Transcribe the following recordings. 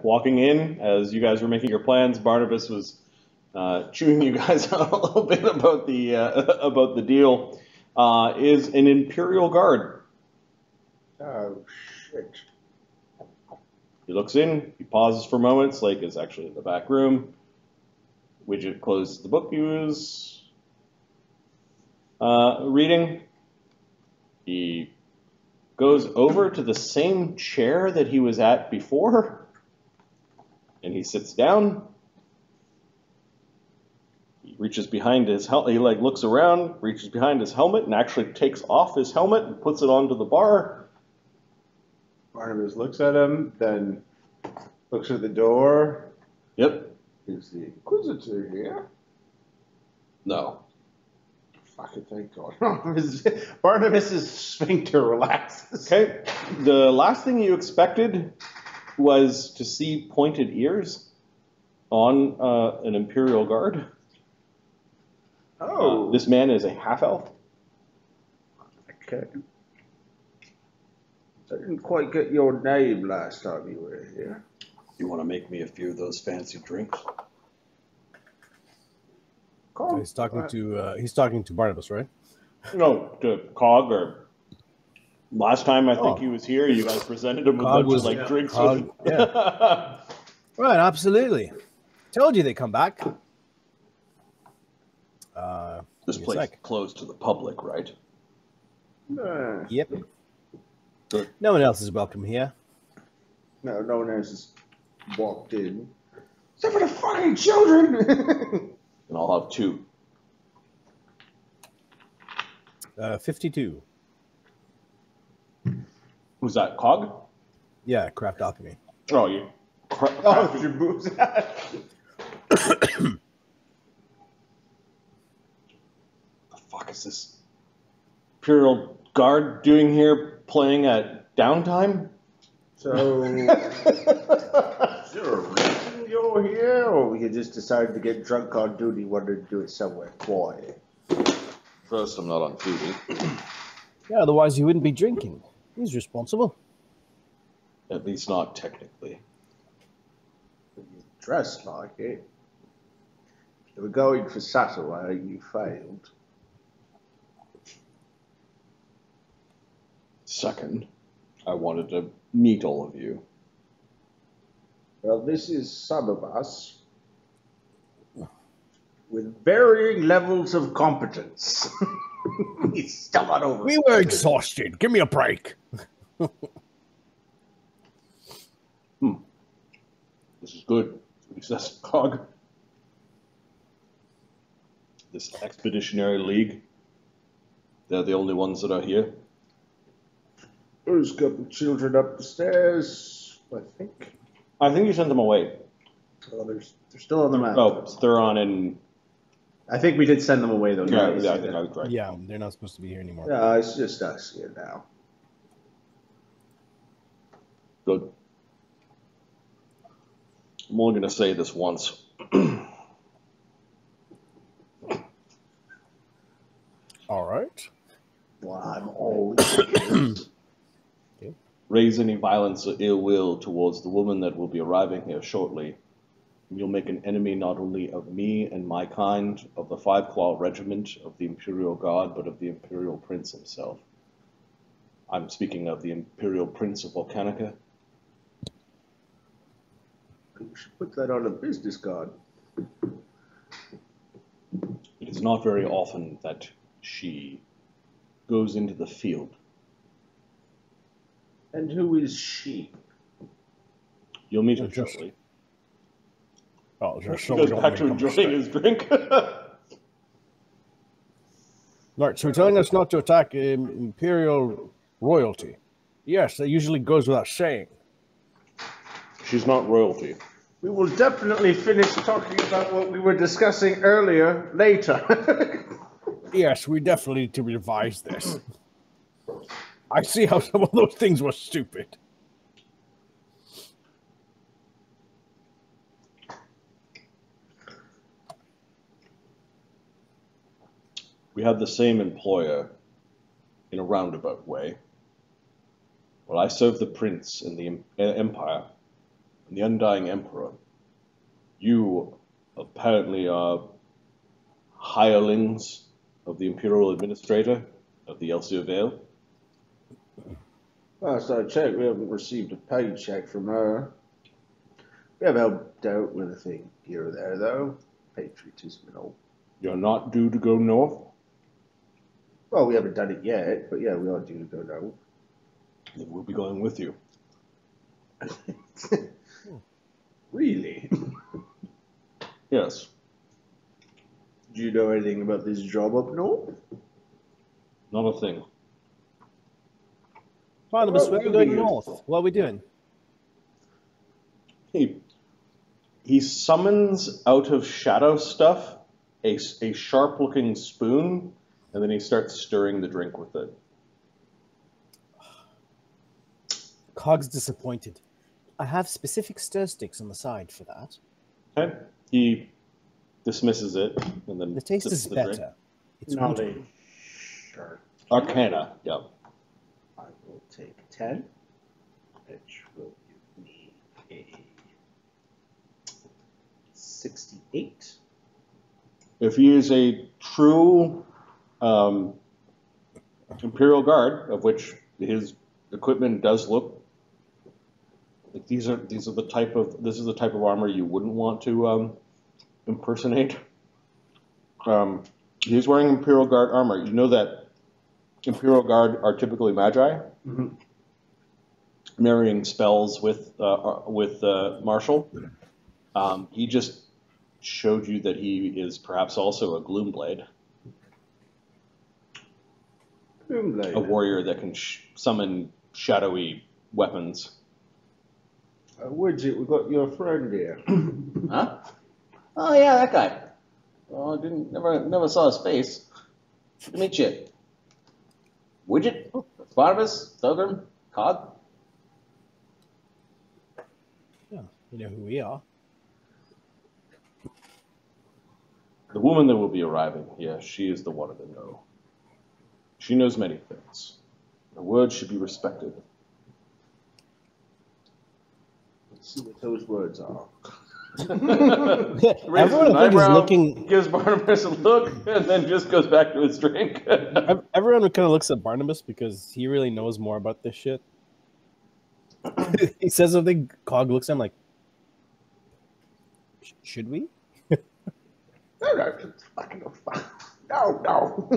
Walking in, as you guys were making your plans, Barnabas was chewing you guys out a little bit about the deal. Is an Imperial Guard. Oh, shit. He looks in, he pauses for moments, like it's actually in the back room. Widget closes the book he was reading. He goes over to the same chair that he was at before, and he sits down. He reaches behind his helmet. He looks around, reaches behind his helmet, and actually takes off his helmet and puts it onto the bar. Barnabas looks at him, then looks at the door. Yep. Is the Inquisitor here? No. Fucking thank God. Barnabas' sphincter relaxes. Okay. The last thing you expected was to see pointed ears on an Imperial Guard. Oh. This man is a half-elf. Okay. I didn't quite get your name last time you were here. You want to make me a few of those fancy drinks? He's talking to Barnabas, right? No, to Cog. Or last time I think he was here, you guys presented him with a bunch of drinks. Cog, yeah. Right, absolutely. Told you they come back. This place is closed to the public, right? Yep. Good. No one else is welcome here. No one else has walked in. Except for the fucking children! And I'll have 2. 52. Who's that, Cog? Yeah, craft alchemy. Oh, you. Oh, your boobs. The fuck is this Imperial Guard doing here, playing at downtime? So, is there a reason you're here, or you just decided to get drunk on duty, wanted to do it somewhere quiet? First, I'm not on duty. Yeah, otherwise you wouldn't be drinking. He's responsible. At least not technically. You dressed like it. You were going for Saturday, you failed. Second, I wanted to meet all of you. Well, this is some of us with varying levels of competence. He's still not over. We were exhausted. Give me a break. This is good. He says, Cog. This Expeditionary League, they're the only ones that are here. There's a couple children up the stairs, I think. I think you sent them away. Oh, they're still on the map. Oh, Thuron and... I think we did send them away, though. Yeah, I think I was right. Yeah, they're not supposed to be here anymore. No, it's just us here now. Good. I'm only going to say this once. All right. Well, I'm all ears. Raise any violence or ill will towards the woman that will be arriving here shortly. You'll make an enemy not only of me and my kind, of the Five Claw Regiment, of the Imperial Guard, but of the Imperial Prince himself. I'm speaking of the Imperial Prince of Volcanica. You should put that on a business card. It is not very often that she goes into the field. And who is she? You'll meet her shortly. Oh, just He goes back to enjoying his drink. Right, so you're telling us not to attack Imperial royalty. Yes, that usually goes without saying. She's not royalty. We will definitely finish talking about what we were discussing earlier later. Yes, we definitely need to revise this. I see how some of those things were stupid. We have the same employer in a roundabout way. Well, I serve the prince in the empire. and the Undying Emperor. You apparently are hirelings of the Imperial Administrator of the Elsia Vale. Last I checked, we haven't received a paycheck from her. We have helped out with a thing here or there, though. Patriotism and all. You're not due to go north? Well, we haven't done it yet, but yeah, we are due to go now. Then we'll be going with you. Really? Yes. Do you know anything about this job up north? Not a thing. Barnabus, Well, we're we'll going be north. useful. What are we doing? He summons out of shadow stuff a sharp-looking spoon, and then he starts stirring the drink with it. Cog's disappointed. I have specific stir sticks on the side for that. Okay. He dismisses it, and then The taste sips is the drink. better. It's Knowledge. woody. Sure. Arcana, yeah. I will take 10, which will give me a 68. If he is a true Imperial Guard, of which his equipment does look like this is the type of armor you wouldn't want to impersonate. He's wearing Imperial Guard armor. You know that Imperial Guard are typically magi, marrying spells with Marshall. He just showed you that he is perhaps also a Gloomblade, a warrior that can summon shadowy weapons. Widget, we've got your friend here. Huh? Oh yeah, that guy. Oh, never saw his face. Good to meet you. Widget? Barnabus? Thogrim? Cog? Yeah, you know who we are. The woman that will be arriving, yes, she is the one to know. She knows many things. Her words should be respected. Let's see what those words are. Everyone, I think, is looking. Gives Barnabas a look, and then just goes back to his drink. Everyone kind of looks at Barnabas because he really knows more about this shit. He says something. Cog looks at him like, "Should we?" No, it's fucking fun. No.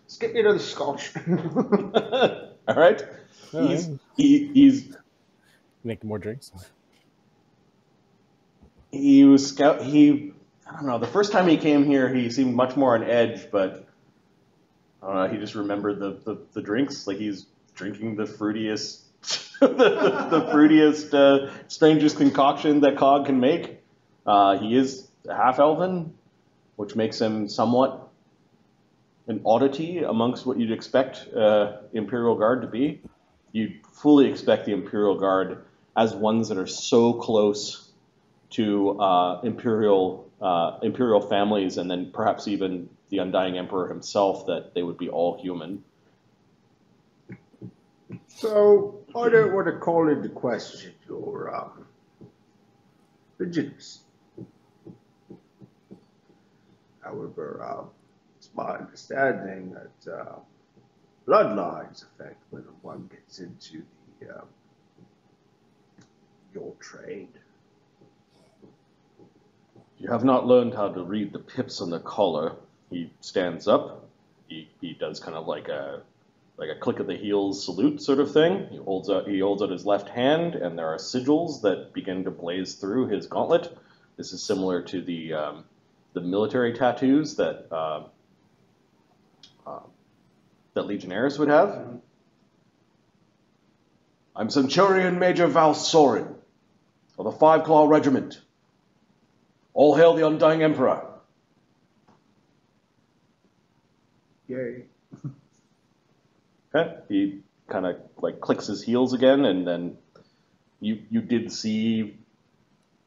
Skip me to the scotch. All right. He's Make more drinks. he was scout. I don't know. The first time he came here, he seemed much more on edge, but I don't know. He just remembered the drinks. Like he's drinking the fruitiest, the fruitiest, strangest concoction that Cog can make. He is half elven, which makes him somewhat an oddity amongst what you'd expect Imperial Guard to be. You'd fully expect the Imperial Guard as ones that are so close to Imperial families, and then perhaps even the Undying Emperor himself, that they would be all human. So, I don't want to call into question your legitimacy. However, it's my understanding that bloodlines affect whether one gets into the your trade. You have not learned how to read the pips on the collar. He stands up. He does kind of like a click of the heels salute sort of thing. He holds out his left hand, and there are sigils that begin to blaze through his gauntlet. This is similar to the military tattoos that legionnaires would have. I'm Centurion Major Val Soran of the Five Claw Regiment. All hail the Undying Emperor. Yay. Okay. He kind of like clicks his heels again, and then you did see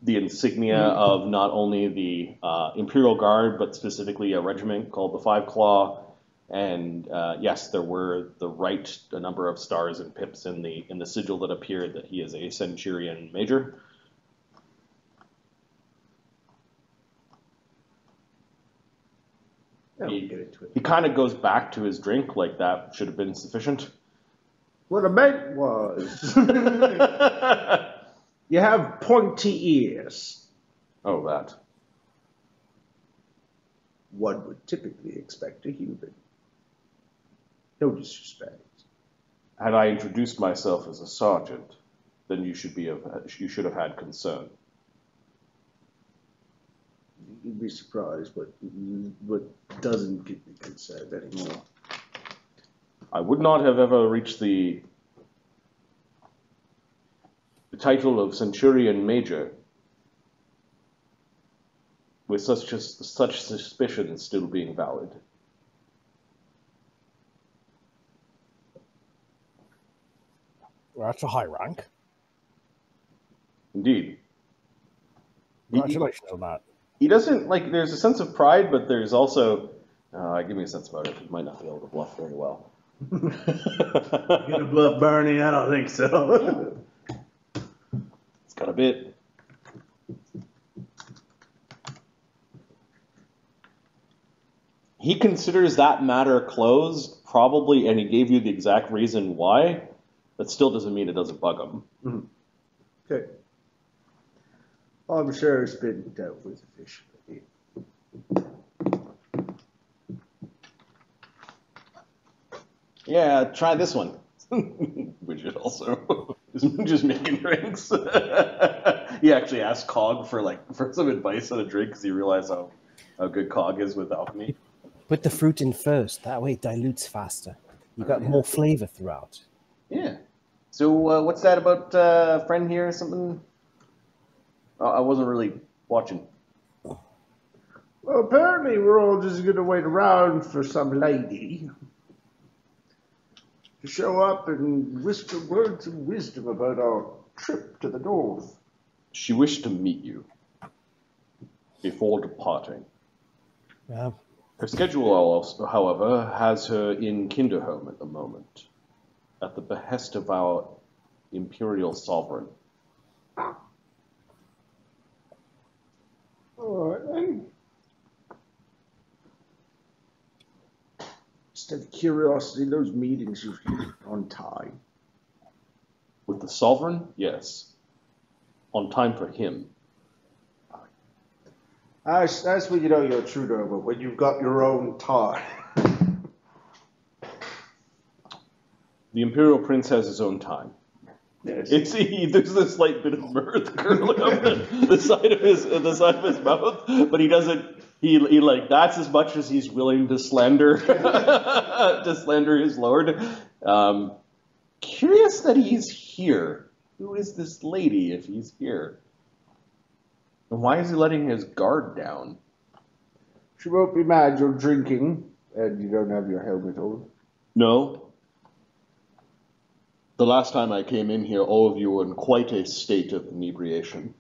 the insignia of not only the Imperial Guard, but specifically a regiment called the Five Claw, And yes, there were a number of stars and pips in the sigil that appeared that he is a Centurion Major. He kind of goes back to his drink, like that should have been sufficient. What I meant was, you have pointy ears. Oh, that. One would typically expect a human. No disrespect. Had I introduced myself as a sergeant, then you should have had concern. You'd be surprised what doesn't give me concern anymore. I would not have ever reached the title of Centurion Major with such suspicions still being valid. Well, that's a high rank. Indeed. Congratulations on that. He doesn't, like, there's a sense of pride, but there's also, give me a sense about it. He might not be able to bluff very well. Gonna bluff Bernie? I don't think so. It's got a bit. He considers that matter closed, probably, and he gave you the exact reason why. That still doesn't mean it doesn't bug him. Mm-hmm. Okay. I'm sure it's been dealt with officially. Yeah, try this one. Widget also is just making drinks. He actually asked Cog for some advice on a drink because he realized how good Cog is with alchemy. Put the fruit in first. That way it dilutes faster. You got more flavor throughout. Yeah. So what's that about friend here or something? I wasn't really watching. Well, apparently we're all just going to wait around for some lady to show up and whisper words of wisdom about our trip to the north. She wished to meet you before departing. Yeah. Her schedule, however, has her in Kinderholm at the moment, at the behest of our Imperial Sovereign. All right, then. Just out of curiosity, those meetings usually on time. With the Sovereign, yes. On time for him. That's when you know you're a true noble, when you've got your own time. The Imperial Prince has his own time. Yes. There's a slight bit of mirth curling up the side of his mouth, but he doesn't. He like that's as much as he's willing to slander his lord. Curious that he's here. Who is this lady if he's here? And why is he letting his guard down? She won't be mad you're drinking and you don't have your helmet on. No. The last time I came in here, all of you were in quite a state of inebriation.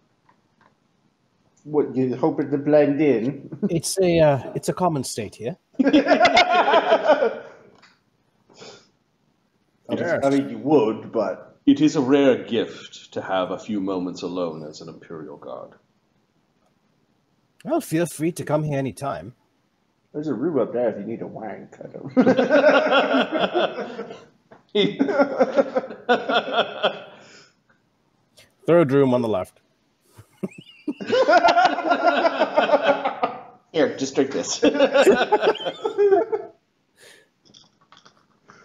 What, you hoping to blend in? It's a common state here. I mean, you would, but... It is a rare gift to have a few moments alone as an Imperial Guard. Well, feel free to come here anytime. There's a room up there if you need a wank. I don't... Third room on the left. Here, just drink this.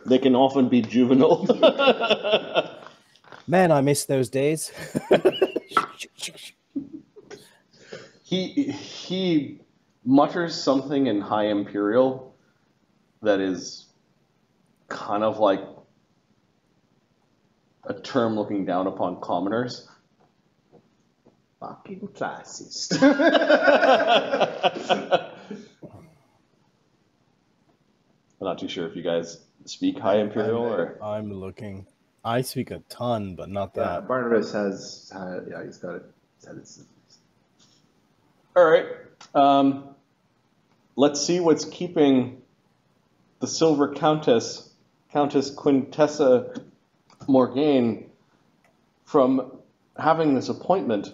They can often be juvenile. Man, I miss those days. He mutters something in High Imperial that is kind of like a term looking down upon commoners. Fucking classist. I'm not too sure if you guys speak High Imperial or... I'm looking. I speak a ton, but not Yeah, that. Barnabas has, he's got it. All right. Let's see what's keeping the Silver Countess, Countess Quintessa Morgane, from having this appointment.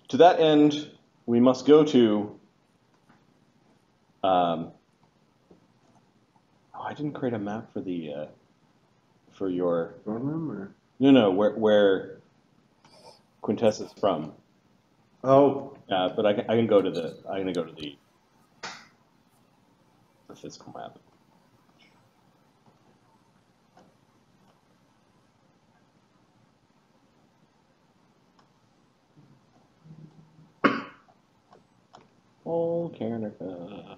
To that end, we must go to. I didn't create a map for the for your. Thogrim or? No, where Quintessa's from. Oh. But I can go to the. I'm gonna go to the physical map. Oh, Karenica.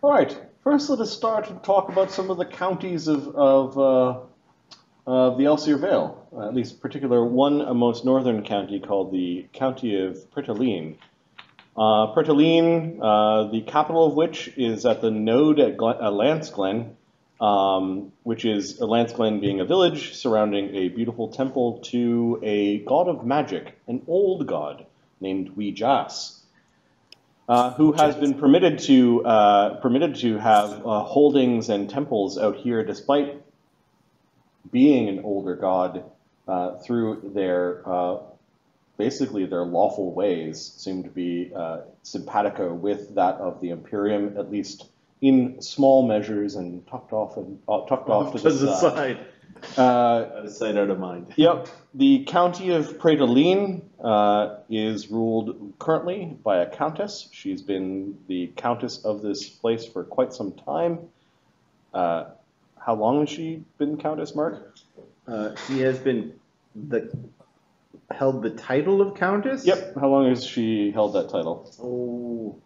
All right. First, let us start and talk about some of the counties of the Elsier Vale. At least, particular one, a most northern county called the County of Pretaline. Pretaline, the capital of which is at the node at Lance Glen, which is Lance Glen being a village surrounding a beautiful temple to a god of magic, an old god named Weejas. Who has been permitted to have holdings and temples out here, despite being an older god, through their basically their lawful ways seem to be simpatico with that of the Imperium, at least in small measures, and tucked off to the side. Out of sight, out of mind. Yep. The County of Pretaline is ruled currently by a countess. She's been the countess of this place for quite some time. How long has she been countess, Mark? She has been held the title of countess? Yep. How long has she held that title? Oh,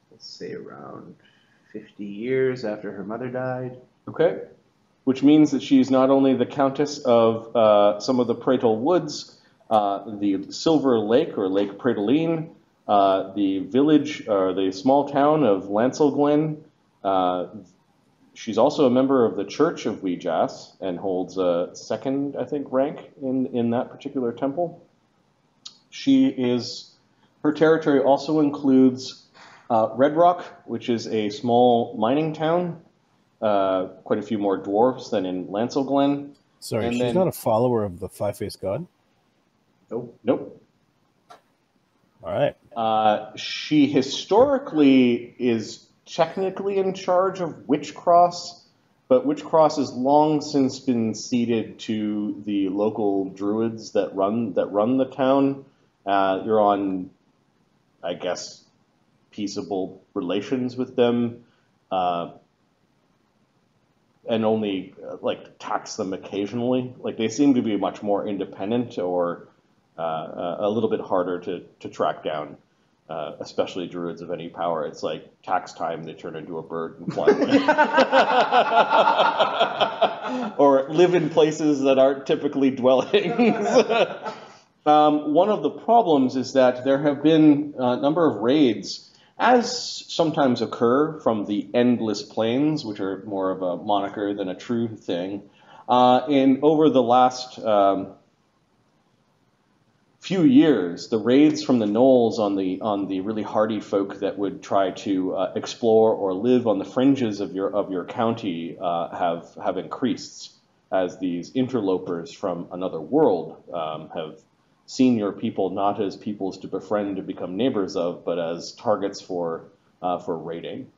let's say around 50 years after her mother died. Okay. Which means that she's not only the countess of some of the Praetal Woods, the Silver Lake or Lake Pretaline, the village or the small town of Lancel Glen. She's also a member of the Church of Weejas and holds a second, I think, rank in that particular temple. Her territory also includes Red Rock, which is a small mining town. Quite a few more dwarves than in Lancel Glen. Sorry, she's not a follower of the Five-Faced God? Nope. All right. She historically is technically in charge of Witchcross, but Witchcross has long since been ceded to the local druids that run the town. You're on, I guess, peaceable relations with them. And only tax them occasionally. Like, they seem to be much more independent, or a little bit harder to track down, especially druids of any power. It's like tax time, they turn into a bird and fly away. Or live in places that aren't typically dwellings. One of the problems is that there have been a number of raids, as sometimes occur from the Endless Plains, which are more of a moniker than a true thing. Over the last few years, the raids from the gnolls on the really hardy folk that would try to explore or live on the fringes of your county have increased, as these interlopers from another world have seen your people not as peoples to befriend, to become neighbors of, but as targets for raiding.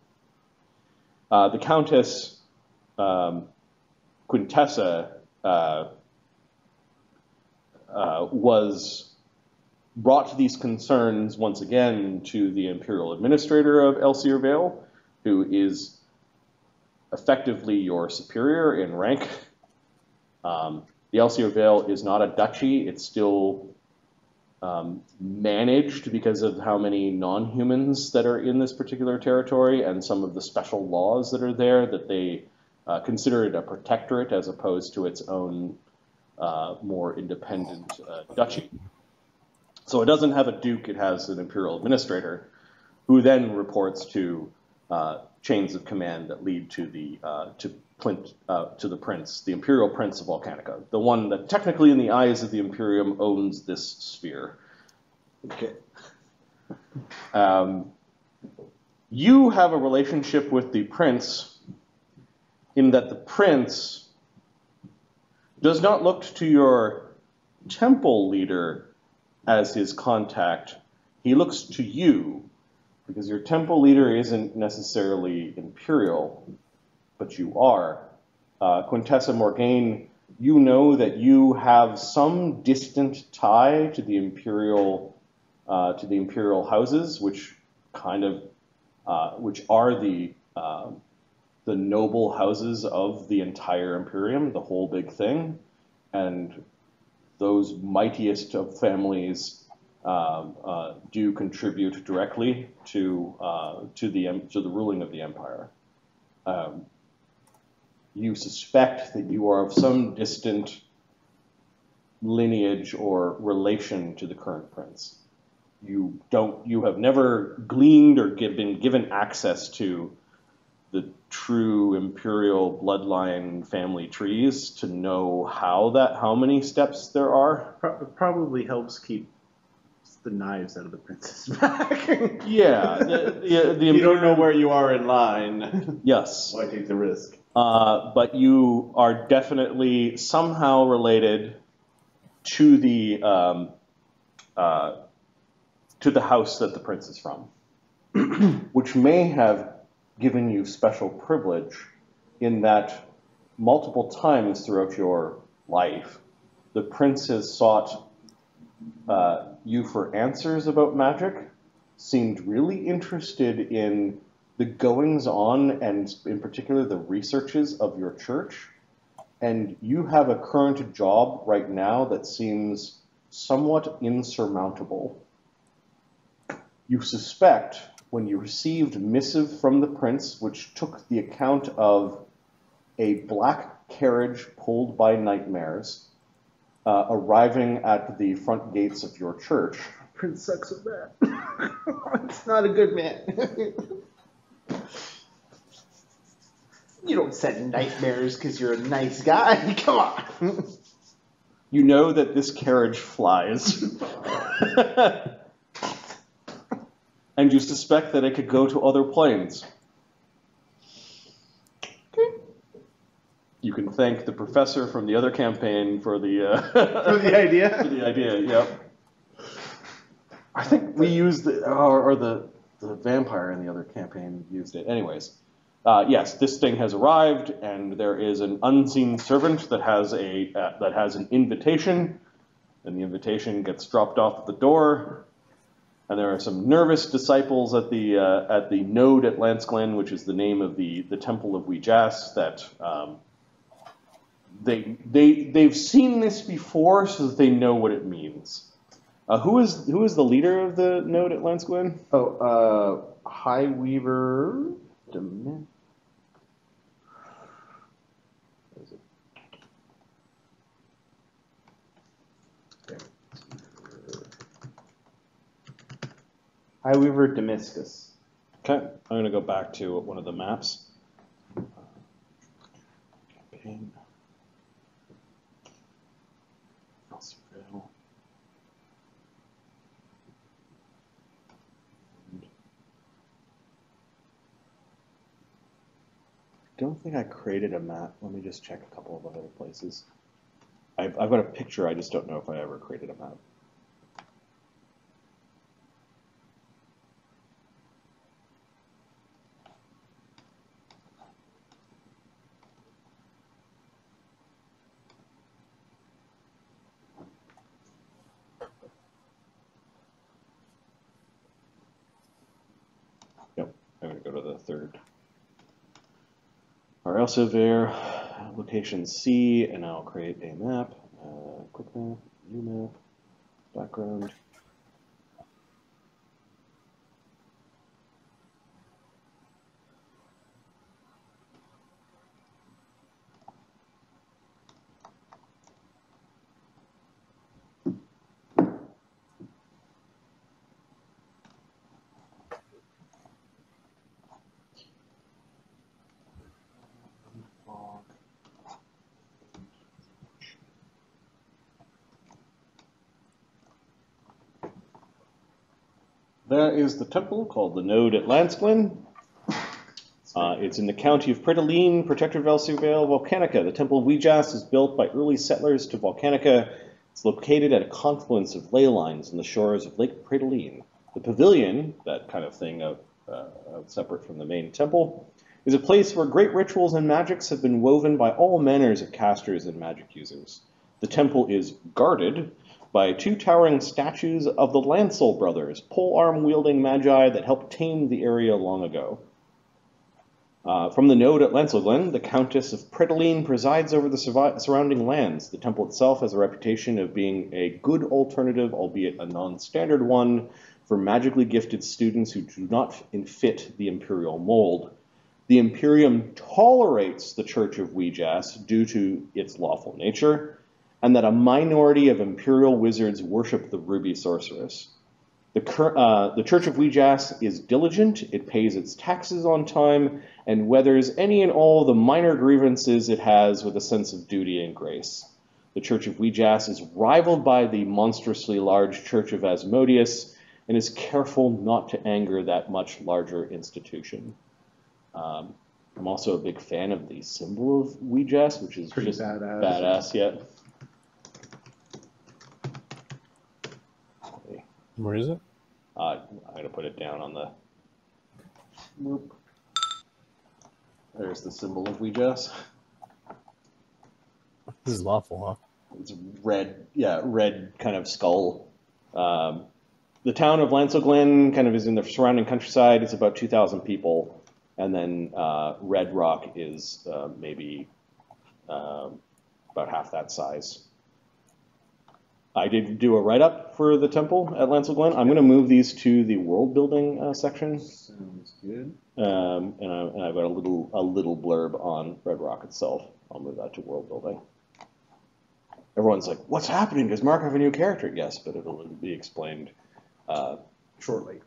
The Countess Quintessa was brought these concerns once again to the Imperial Administrator of Elsier Vale, who is effectively your superior in rank. The Elsier Vale is not a duchy. It's still managed because of how many non-humans that are in this particular territory and some of the special laws that are there, that they consider it a protectorate as opposed to its own more independent duchy. So it doesn't have a duke, it has an imperial administrator, who then reports to chains of command that lead to the prince, the Imperial Prince of Volcanica, the one that technically in the eyes of the Imperium owns this sphere. Okay. You have a relationship with the prince in that the prince does not look to your temple leader as his contact. He looks to you, because your temple leader isn't necessarily imperial, but you are. Quintessa Morgane, you know that you have some distant tie to the imperial houses, which are the noble houses of the entire Imperium, the whole big thing, and those mightiest of families do contribute directly to the ruling of the empire. You suspect that you are of some distant lineage or relation to the current prince. You have never gleaned or been given access to the true imperial bloodline family trees to know how many steps there are. It probably helps keep the knives out of the prince's back. Yeah, You don't know where you are in line. Yes. Why take the risk? But you are definitely somehow related to the house that the prince is from, which may have given you special privilege in that multiple times throughout your life, the prince has sought you for answers about magic, seemed really interested in the goings-on and in particular the researches of your church, and you have a current job right now that seems somewhat insurmountable. You suspect, when you received missive from the prince, which took the account of a black carriage pulled by nightmares, arriving at the front gates of your church. Prince sucks at that. It's not a good man. You don't send nightmares because you're a nice guy. Come on. You know that this carriage flies. And you suspect that it could go to other planes. You can thank the professor from the other campaign for the For the idea? For the idea, yep. I think we used the vampire in the other campaign used it. Anyways, yes, this thing has arrived, and there is an unseen servant that has an invitation, and the invitation gets dropped off at the door. And there are some nervous disciples at the node at Lance Glen, which is the name of the Temple of Weejas, that they've seen this before, so that they know what it means. Who is the leader of the node at Lance Glen? High Weaver. High Weaver Damascus. Okay, I'm going to go back to one of the maps. Campaign. Elseville. I don't think I created a map. Let me just check a couple of other places. I've got a picture, I just don't know if I ever created a map. I'm going to go to the third. Our Elsevier, location C, and I'll create a map. Quick map, new map, background. There is the temple called the Node at Lansglen. It's in the county of Pretaline, Protector Vale Volcanica. The Temple of Weejas is built by early settlers to Volcanica. It's located at a confluence of ley lines on the shores of Lake Pretaline. The pavilion, that kind of thing separate from the main temple, is a place where great rituals and magics have been woven by all manners of casters and magic users. The temple is guarded by 2 towering statues of the Lancel brothers, polearm-wielding magi that helped tame the area long ago. From the node at Lancel, the Countess of Pretaline presides over the surrounding lands. The temple itself has a reputation of being a good alternative, albeit a non-standard one, for magically gifted students who do not fit the Imperial mold. The Imperium tolerates the Church of Weejas due to its lawful nature, and that a minority of Imperial wizards worship the Ruby Sorceress. The Church of Weejas is diligent, it pays its taxes on time, and weathers any and all the minor grievances it has with a sense of duty and grace. The Church of Weejas is rivaled by the monstrously large Church of Amadeus, and is careful not to anger that much larger institution. I'm also a big fan of the symbol of Weejas, which is Pretty just badass. yeah. Where is it? I'm going to put it down on the... Whoop. There's the symbol of Weejas. This is lawful, huh? It's red kind of skull. The town of Lancel kind of is in the surrounding countryside. It's about 2,000 people. And then Red Rock is maybe about half that size. I did do a write-up for the temple at Lancel. I'm going to move these to the world-building section. Sounds good. And I've got a little blurb on Red Rock itself. I'll move that to world-building. Everyone's like, what's happening? Does Mark have a new character? Yes, but it'll be explained Shortly.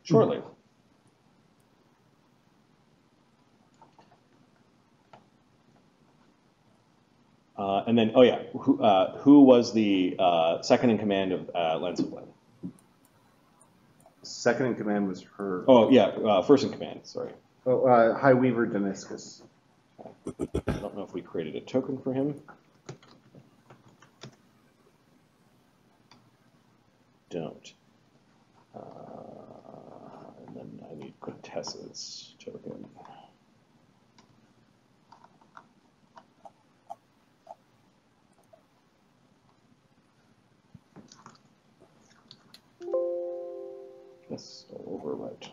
And then, who was the second in command of Lancel? Second in command was her. Oh, yeah, first in command, sorry. Oh, High Weaver Daniscus. I don't know if we created a token for him. Don't. And then I need Quintessa's token. Yes, I'll overwrite.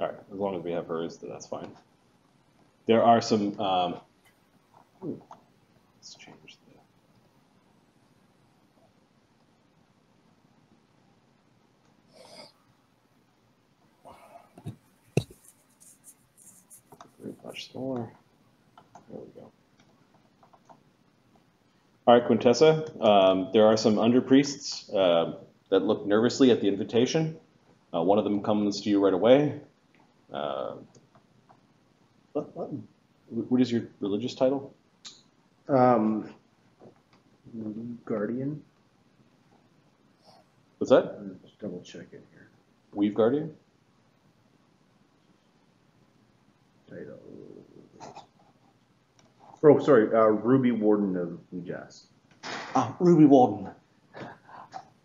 All right, as long as we have hers, then that's fine. There are some. Let's change the. Very much smaller. There we go. All right, Quintessa. There are some underpriests that look nervously at the invitation. One of them comes to you right away. What is your religious title? Guardian. What's that? Just double check it here. Weave Guardian? Title. Oh, sorry. Ruby Warden of Weejas. Ruby Warden.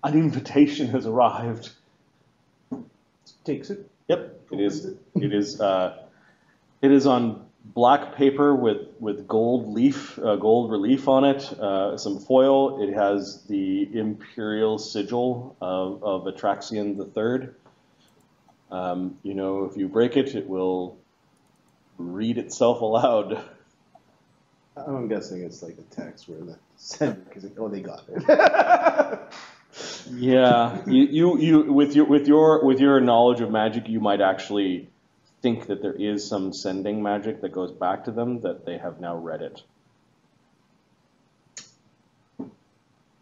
An invitation has arrived. Takes it. Yep, it is. It is. It is on black paper with gold relief on it. Some foil. It has the imperial sigil of Vetraxian III. If you break it, it will read itself aloud. I'm guessing it's like a text where the sender, because they got it. Yeah, you with your knowledge of magic, you might actually think that there is some sending magic that goes back to them, that they have now read it.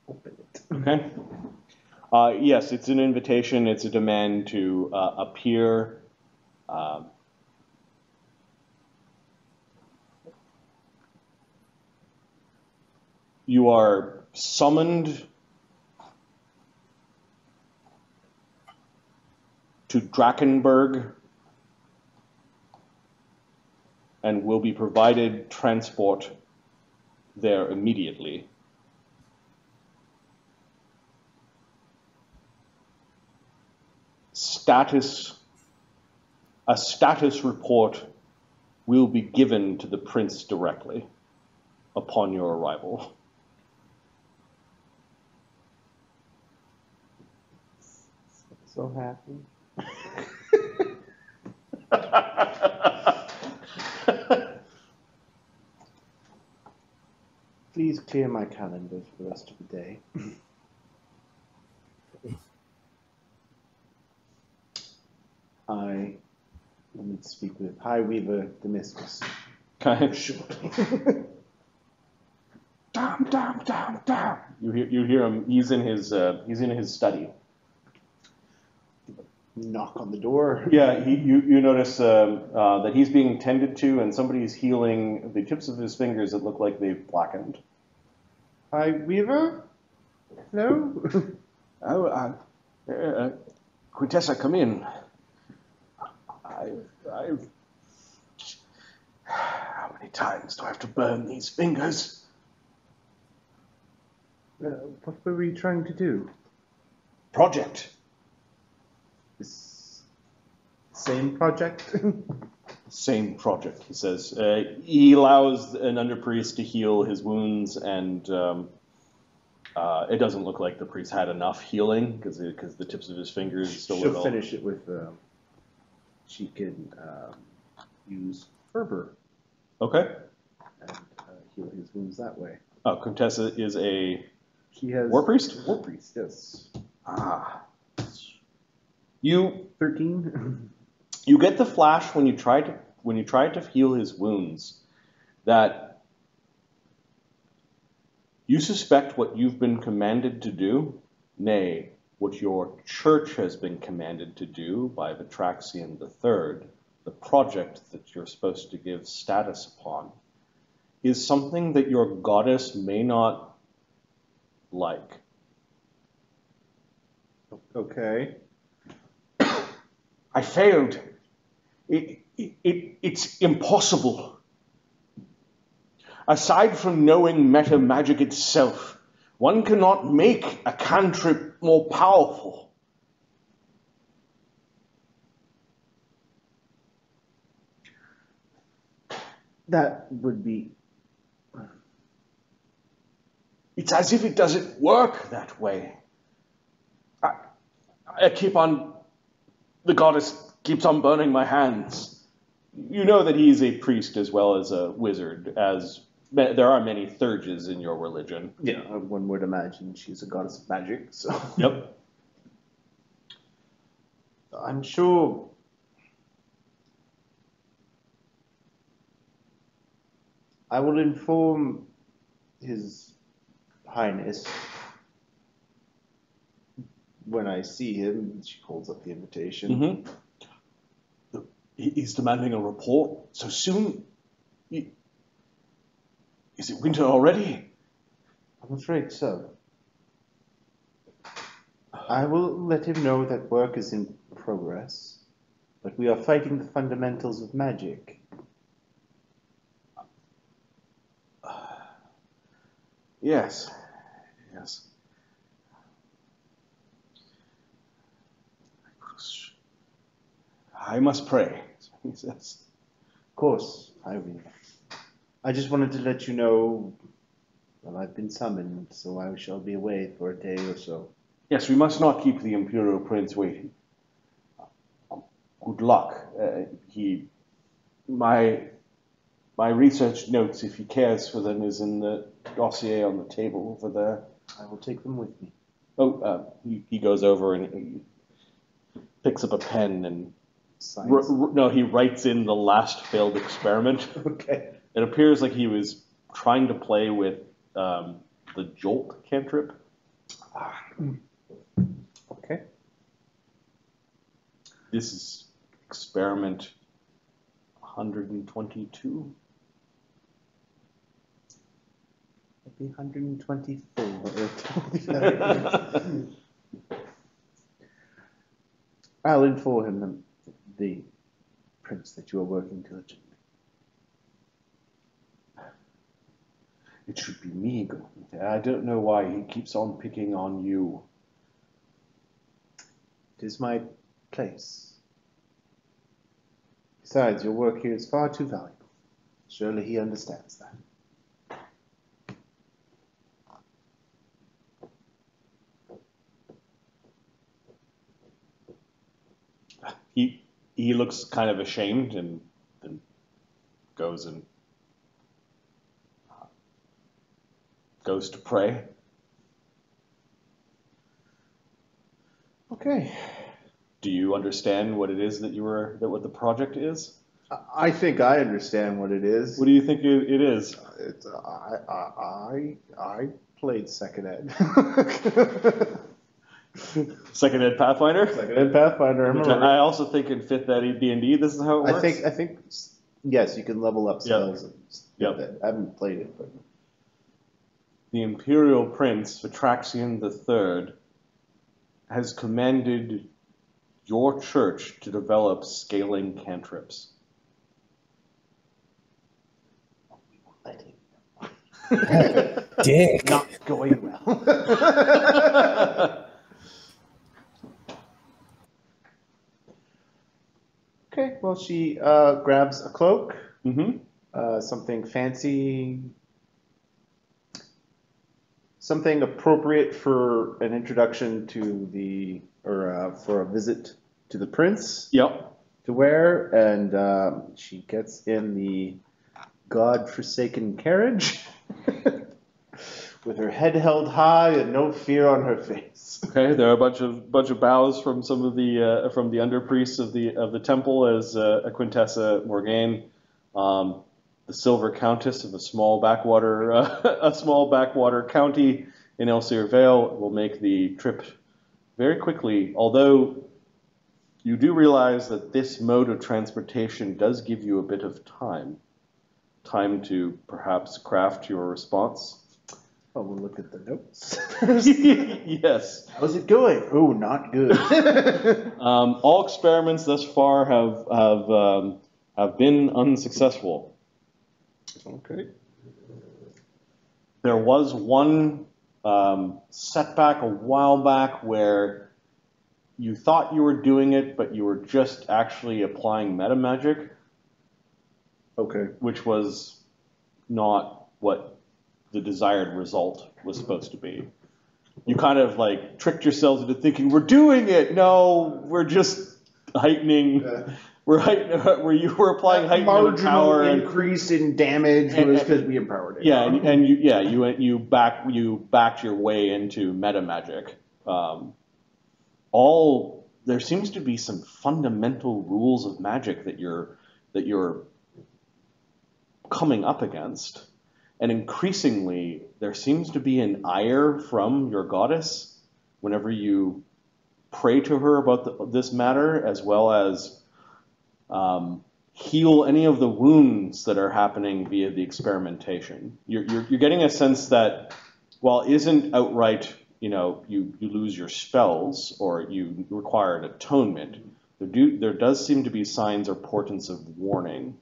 Open it. Okay. Yes, it's an invitation. It's a demand to appear. You are summoned to Drakenberg and will be provided transport there immediately. A status report will be given to the prince directly upon your arrival. So happy. Please clear my calendar for the rest of the day. I need to speak with High Weaver Damascus. Shortly. Damn. You hear him. He's in his study. Knock on the door. Yeah, you notice that he's being tended to, and somebody's healing the tips of his fingers that look like they've blackened. High Weaver? Hello? Oh, Quintessa, come in. I've. How many times do I have to burn these fingers? What were we trying to do? Project. Same project? Same project, he says. He allows an underpriest to heal his wounds, and it doesn't look like the priest had enough healing because the tips of his fingers still. She'll finish it with. She can use fervor. Okay. And heal his wounds that way. Oh, Quintessa is a. She has war priest. War priest, yes. Ah. You 13. You get the flash when you try to heal his wounds that you suspect what you've been commanded to do, nay, what your church has been commanded to do by Vetraxian III, the project that you're supposed to give status upon, is something that your goddess may not like. Okay. I failed. It's impossible. Aside from knowing meta magic itself, one cannot make a cantrip more powerful. That would be... It's as if it doesn't work that way. I keep on... The goddess keeps on burning my hands. You know that he's a priest as well as a wizard, as there are many Thurges in your religion. Yeah, one would imagine she's a goddess of magic, so... Yep. I'm sure... I will inform His Highness when I see him. She holds up the invitation. Mm-hmm. He's demanding a report so soon. Is it winter already? I'm afraid so. I will let him know that work is in progress, but we are fighting the fundamentals of magic. Yes. I must pray, he says. Of course, I will. I just wanted to let you know, well, I've been summoned, so I shall be away for a day or so. Yes, we must not keep the Imperial Prince waiting. Good luck. My research notes, if he cares for them, is in the dossier on the table over there. I will take them with me. Oh, he goes over and he picks up a pen and he writes in the last failed experiment. Okay. It appears like he was trying to play with the jolt cantrip. Okay. This is experiment 122. Maybe 124. I'll inform him, the prince, that you are working diligently. It should be me going there. I don't know why he keeps on picking on you. It is my place. Besides, your work here is far too valuable. Surely he understands that. He looks kind of ashamed and then goes to pray. Okay. Do you understand what it is that what the project is? I think I understand what it is. What do you think it is? It's, I played second ed. Second Ed Pathfinder? Second ed Pathfinder. I remember. I also think in 5th Ed D&D, this is how it works. I think yes, you can level up spells. Yep. I haven't played it, but The Imperial Prince Vetraxian III has commanded your church to develop scaling cantrips. Dick. not going well. Okay, well, she grabs a cloak, something fancy, something appropriate for an introduction to for a visit to the prince. Yep. To wear, and she gets in the God-forsaken carriage with her head held high and no fear on her face. Okay, there are a bunch of bows from some of the from the underpriests of the temple as Quintessa Morgane, the Silver Countess of a small backwater county in Elsear Vale, will make the trip very quickly. Although you do realize that this mode of transportation does give you a bit of time to perhaps craft your response. Oh, we'll look at the notes. Yes. How's it going? Oh, not good. All experiments thus far have been unsuccessful. Okay. There was one setback a while back where you thought you were doing it, but you were just actually applying meta magic. Okay. Which was not what the desired result was supposed to be. You kind of like tricked yourselves into thinking, we're doing it. No, we're just heightening. We're applying heightened power. Increase in damage was because we empowered it. Yeah, you backed your way into meta magic. There seems to be some fundamental rules of magic that you're coming up against. And increasingly, there seems to be an ire from your goddess whenever you pray to her about this matter, as well as heal any of the wounds that are happening via the experimentation. You're getting a sense that while it isn't outright, you lose your spells or you require an atonement, there does seem to be signs or portents of warning.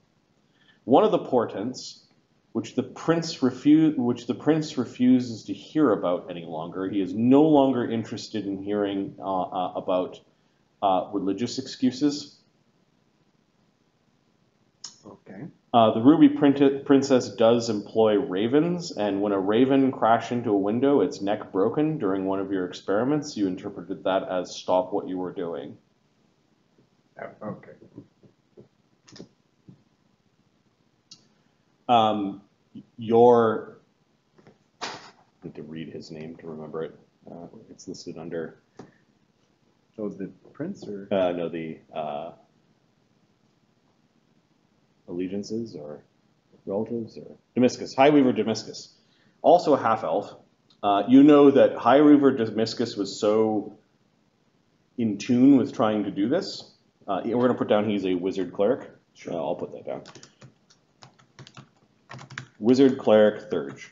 One of the portents, which the prince refuses to hear about any longer. He is no longer interested in hearing about religious excuses. Okay. The Ruby Princess does employ ravens, and when a raven crashed into a window, its neck broken during one of your experiments, you interpreted that as stop what you were doing. Okay. I need to read his name to remember it. It's listed under. Oh, the prince or? No, the allegiances or relatives or Damascus. High Weaver Damascus, also a half elf. You know that High Weaver Damascus was so in tune with trying to do this. We're going to put down he's a wizard cleric. Sure, I'll put that down. Wizard cleric Thurge.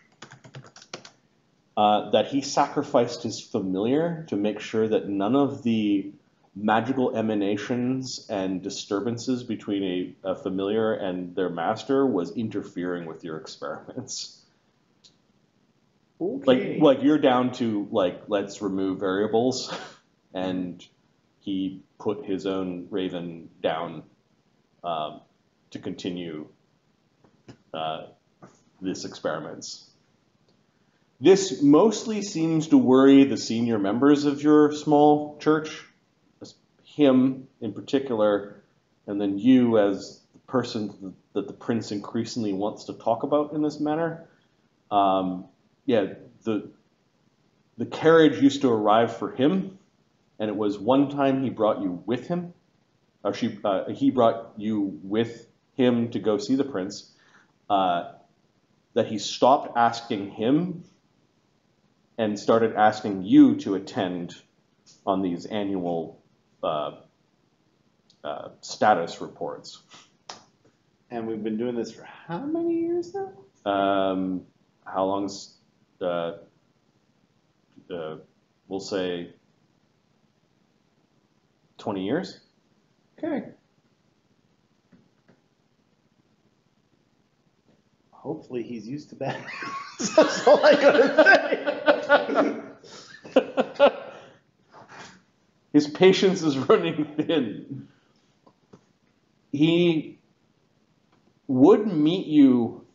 That he sacrificed his familiar to make sure that none of the magical emanations and disturbances between a familiar and their master was interfering with your experiments. Okay. Like you're down to like, let's remove variables, and he put his own raven down to continue this experiments. This mostly seems to worry the senior members of your small church, him in particular, and then you as the person that the prince increasingly wants to talk about in this manner. The carriage used to arrive for him, and it was one time he brought you with him, or he brought you with him to go see the prince, that he stopped asking him and started asking you to attend on these annual status reports. And we've been doing this for how many years now? How long's we'll say 20 years. Okay. Hopefully he's used to that. That's all I gotta say. His patience is running thin. He would meet you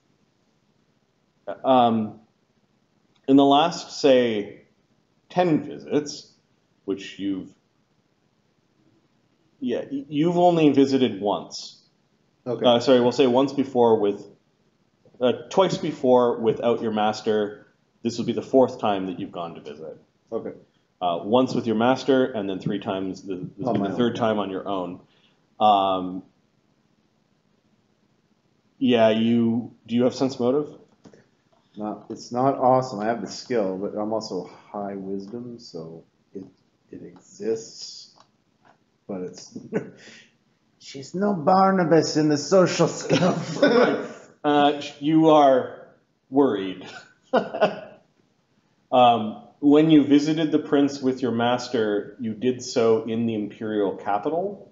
in the last, say, 10 visits, which you've only visited once. Okay. Sorry, we'll say twice before without your master. This will be the 4th time that you've gone to visit. Okay. Once with your master, and then 3 times. This will be the 3rd time on your own. Do you have sense motive? It's not awesome. I have the skill, but I'm also high wisdom, so it exists. But it's she's no Barnabas in the social skills. You are worried. When you visited the prince with your master, you did so in the imperial capital.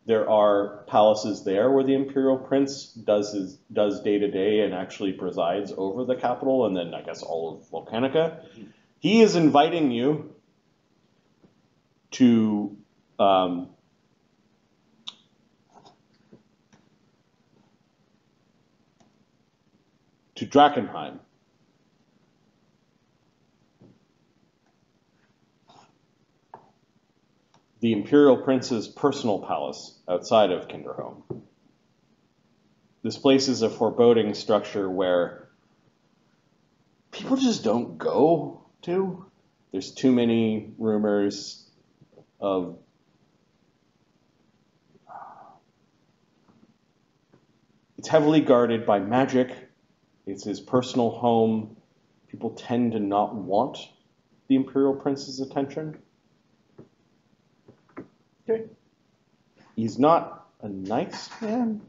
There are palaces there where the imperial prince does day-to-day and actually presides over the capital, and then I guess all of Volcanica. He is inviting you to Drakenheim. The Imperial Prince's personal palace outside of Kinderholm. This place is a foreboding structure where people just don't go to. There's too many rumors of it's heavily guarded by magic. It's his personal home. People tend to not want the Imperial Prince's attention. Okay. He's not a nice man.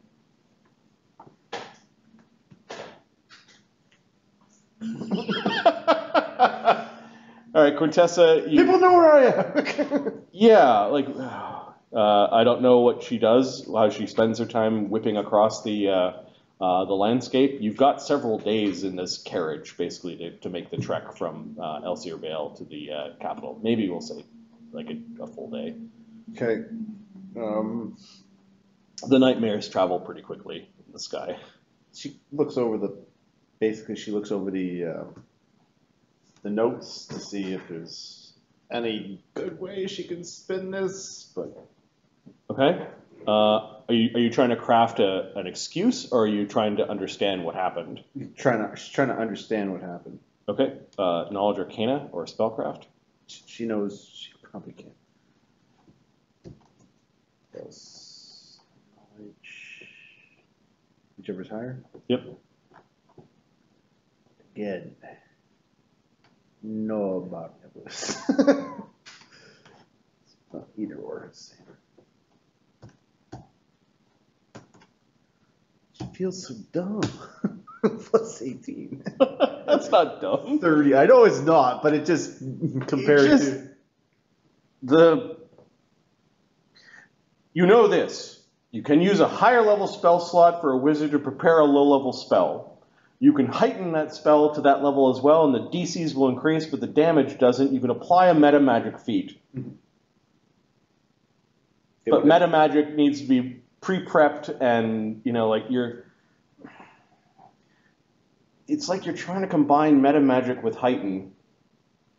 All right, Quintessa. People know where I am. Yeah, like I don't know what she does, how she spends her time whipping across the landscape. You've got several days in this carriage, basically, to make the trek from Elsier Vale to the capital. Maybe we'll say like a full day. Okay. The nightmares travel pretty quickly in the sky. She looks over the notes to see if there's any good way she can spin this. But okay. Are you trying to craft an excuse, or are you trying to understand what happened? she's trying to understand what happened. Okay. Knowledge Arcana or Spellcraft? She knows she probably can't. Else, knowledge, whichever's higher. Yep. Again, no Barnabus. It's not either or. It's she feels so dumb. Plus 18. That's not dumb. 30. I know it's not, but it just compared to You know this. You can use a higher level spell slot for a wizard to prepare a low level spell. You can heighten that spell to that level as well, and the DCs will increase, but the damage doesn't. You can apply a meta magic feat. But meta magic needs to be pre-prepped, and it's like you're trying to combine meta magic with heighten,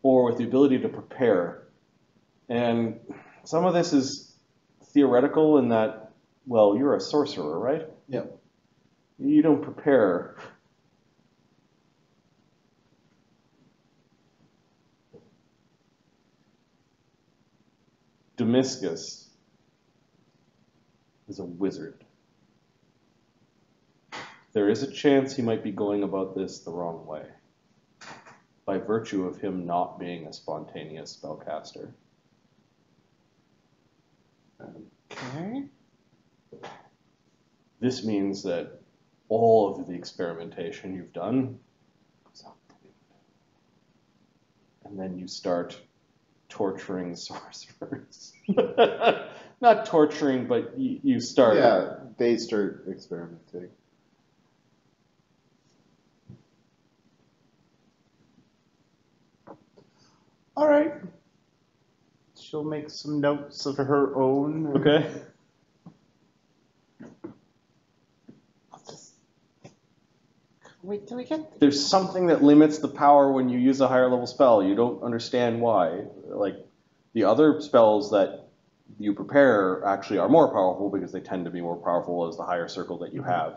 or with the ability to prepare. And some of this is theoretical in that, well, you're a sorcerer, right? Yeah. You don't prepare. Damascus is a wizard. There is a chance he might be going about this the wrong way, by virtue of him not being a spontaneous spellcaster. Okay. This means that all of the experimentation you've done goes out the window. And then you start torturing sorcerers. Not torturing, but you start. Yeah, they start experimenting. All right. She'll make some notes of her own. Okay. Wait till we get. There's something that limits the power when you use a higher level spell. You don't understand why. Like, the other spells that you prepare actually are more powerful because they tend to be more powerful as the higher circle that you have.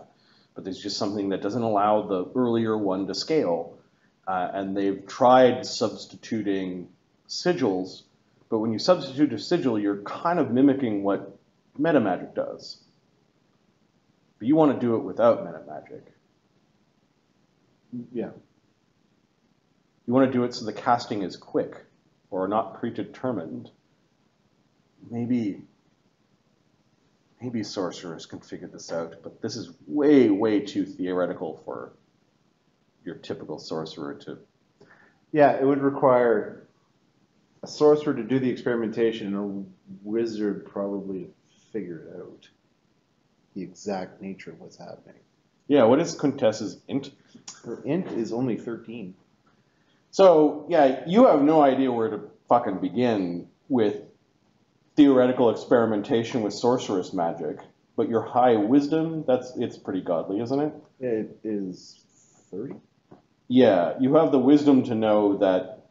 But there's just something that doesn't allow the earlier one to scale. And they've tried substituting sigils, but when you substitute a sigil, you're kind of mimicking what meta magic does. But you want to do it without meta magic. Yeah. You want to do it so the casting is quick or not predetermined. Maybe sorcerers can figure this out, but this is way, way too theoretical for your typical sorcerer to. Yeah, it would require a sorcerer to do the experimentation and a wizard probably to figure it out. The exact nature of what's happening. Yeah, what is Quintessa's int? Her int is only 13. So, yeah, you have no idea where to fucking begin with theoretical experimentation with sorceress magic, but your high wisdom, it's pretty godly, isn't it? It is 30? Yeah, you have the wisdom to know that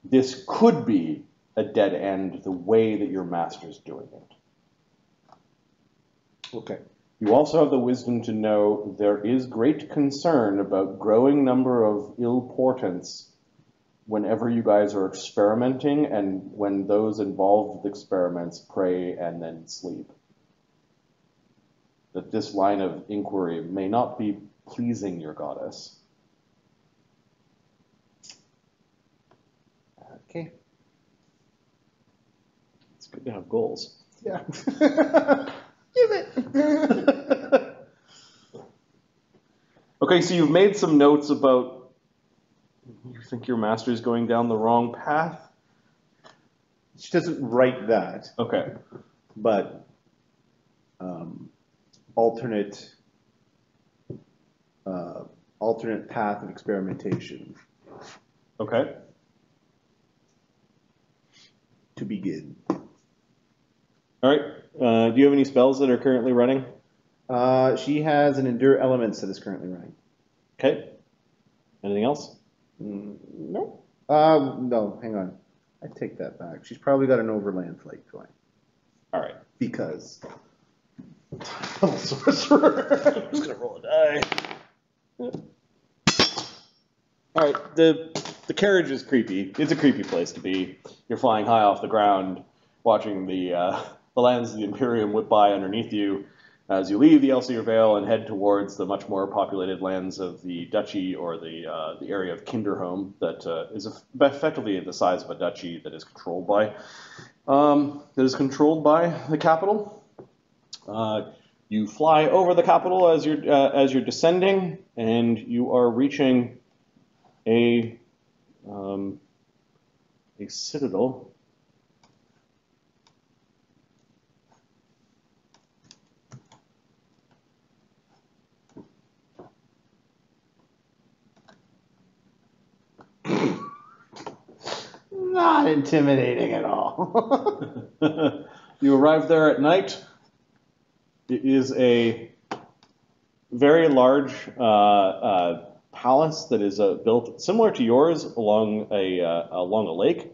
this could be a dead end the way that your master's doing it. Okay. You also have the wisdom to know there is great concern about growing number of ill portents whenever you guys are experimenting and when those involved with experiments pray and then sleep. That this line of inquiry may not be pleasing your goddess. Okay. It's good to have goals. Yeah. Give it. Okay, so you've made some notes about you think your master's going down the wrong path? She doesn't write that, Okay. but alternate path of experimentation Okay. to begin. All right. Do you have any spells that are currently running? She has an Endure Elements that is currently running. Okay. Anything else? No. No, hang on. I take that back. She's probably got an overland flight going. All right. Because. Sorcerer. I'm just gonna roll a die. All right. The carriage is creepy. It's a creepy place to be. You're flying high off the ground, watching the lands of the Imperium whip by underneath you as you leave the Elsier Vale and head towards the much more populated lands of the duchy or the area of Kinderholm that is effectively the size of a duchy that is controlled by the capital. You fly over the capital as you're descending, and you are reaching a citadel. not intimidating at all. You arrive there at night. It is a very large palace that is built similar to yours along a lake.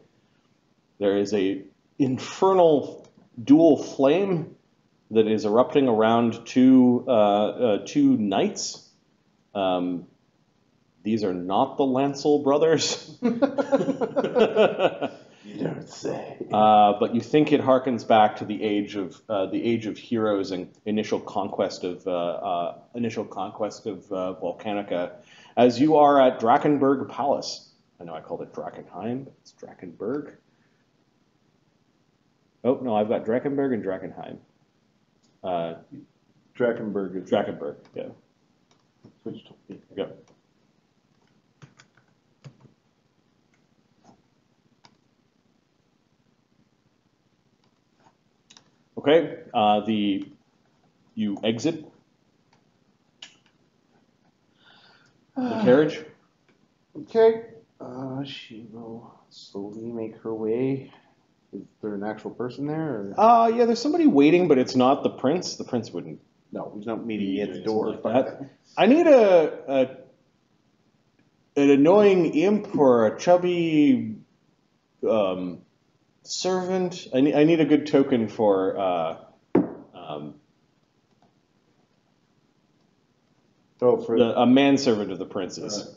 There is a infernal dual flame that is erupting around two knights. These are not the Lancel brothers. You don't say. But you think it harkens back to the age of heroes and initial conquest of Volcanica, as you are at Drakkenberg Palace. I know I called it Drakkenheim, but it's Drakkenberg. Oh no, I've got Drakkenberg and Drakkenheim. Drakkenberg is Drakkenberg, yeah. That's what you told me. Yeah. Okay, you exit the carriage. Okay. She will slowly make her way. Is there an actual person there? Or? Yeah, there's somebody waiting, but it's not the prince. The prince wouldn't. No, he's not meeting me at the Like door. that. I need an annoying imp or a chubby servant. I need a good token for a manservant of the prince's.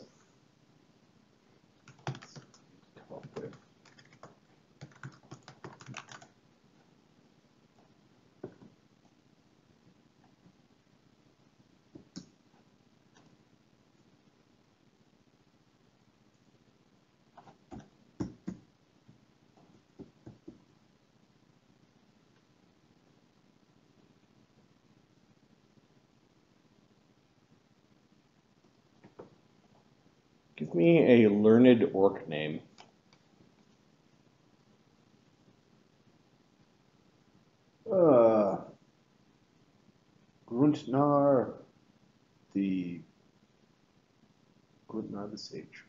Give me a learned orc name. Gruntnar the Sage.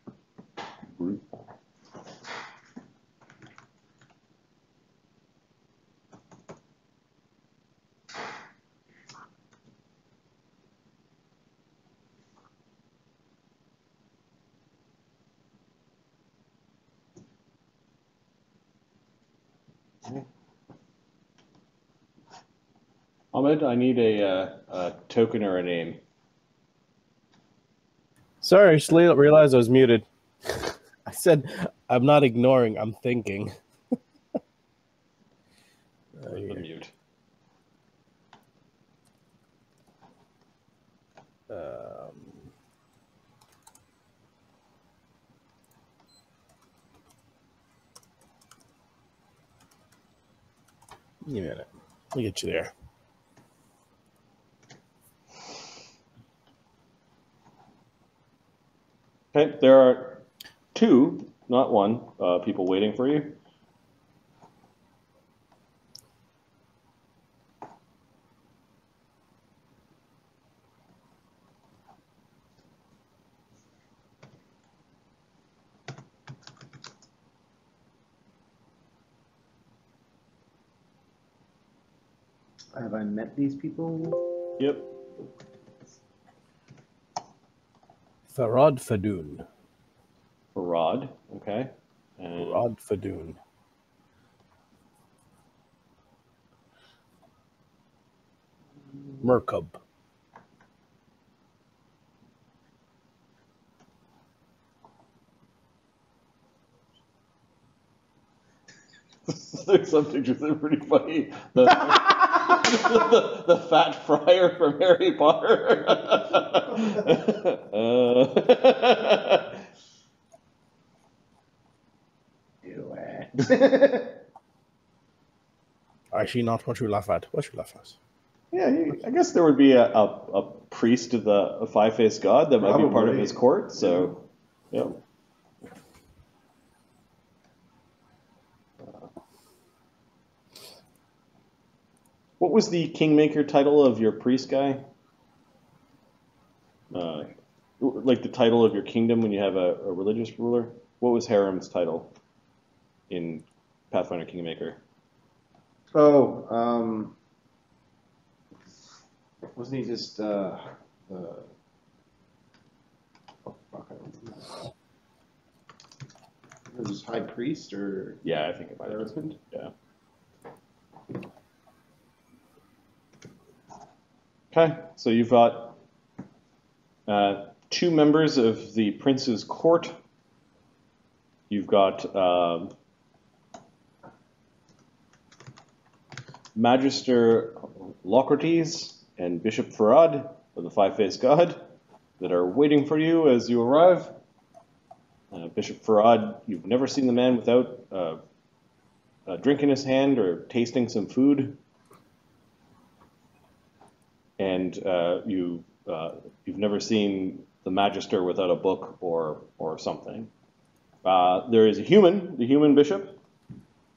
Ahmed, I need a token or a name. Sorry, I just realized I was muted. I said, I'm not ignoring, I'm thinking. Mute. Give me a minute. Let me get you there. Okay, there are two, not one, people waiting for you. Have I met these people? Yep. Farad Fadoon. Farad, okay. And Farad Fadoon. Merkub. there's some pictures that are pretty funny. The fat friar from Harry Potter. Do it. Actually, not what you laugh at. What you laugh at? Yeah, I guess there would be a priest of a five-faced god that might be part of his court. So, yeah. What was the kingmaker title of your priest guy? Like the title of your kingdom when you have a religious ruler? What was Harem's title? in Pathfinder Kingmaker. Oh, wasn't he just, oh, fuck, I don't remember. Was this High Priest, or? Yeah, I think it might have been. Yeah. Okay, so you've got 2 members of the prince's court. You've got Magister Locrates and Bishop Farad of the Five-Faced God that are waiting for you as you arrive. Bishop Farad, you've never seen the man without a drink in his hand or tasting some food. And you've never seen the Magister without a book or something. There is a human, the human bishop,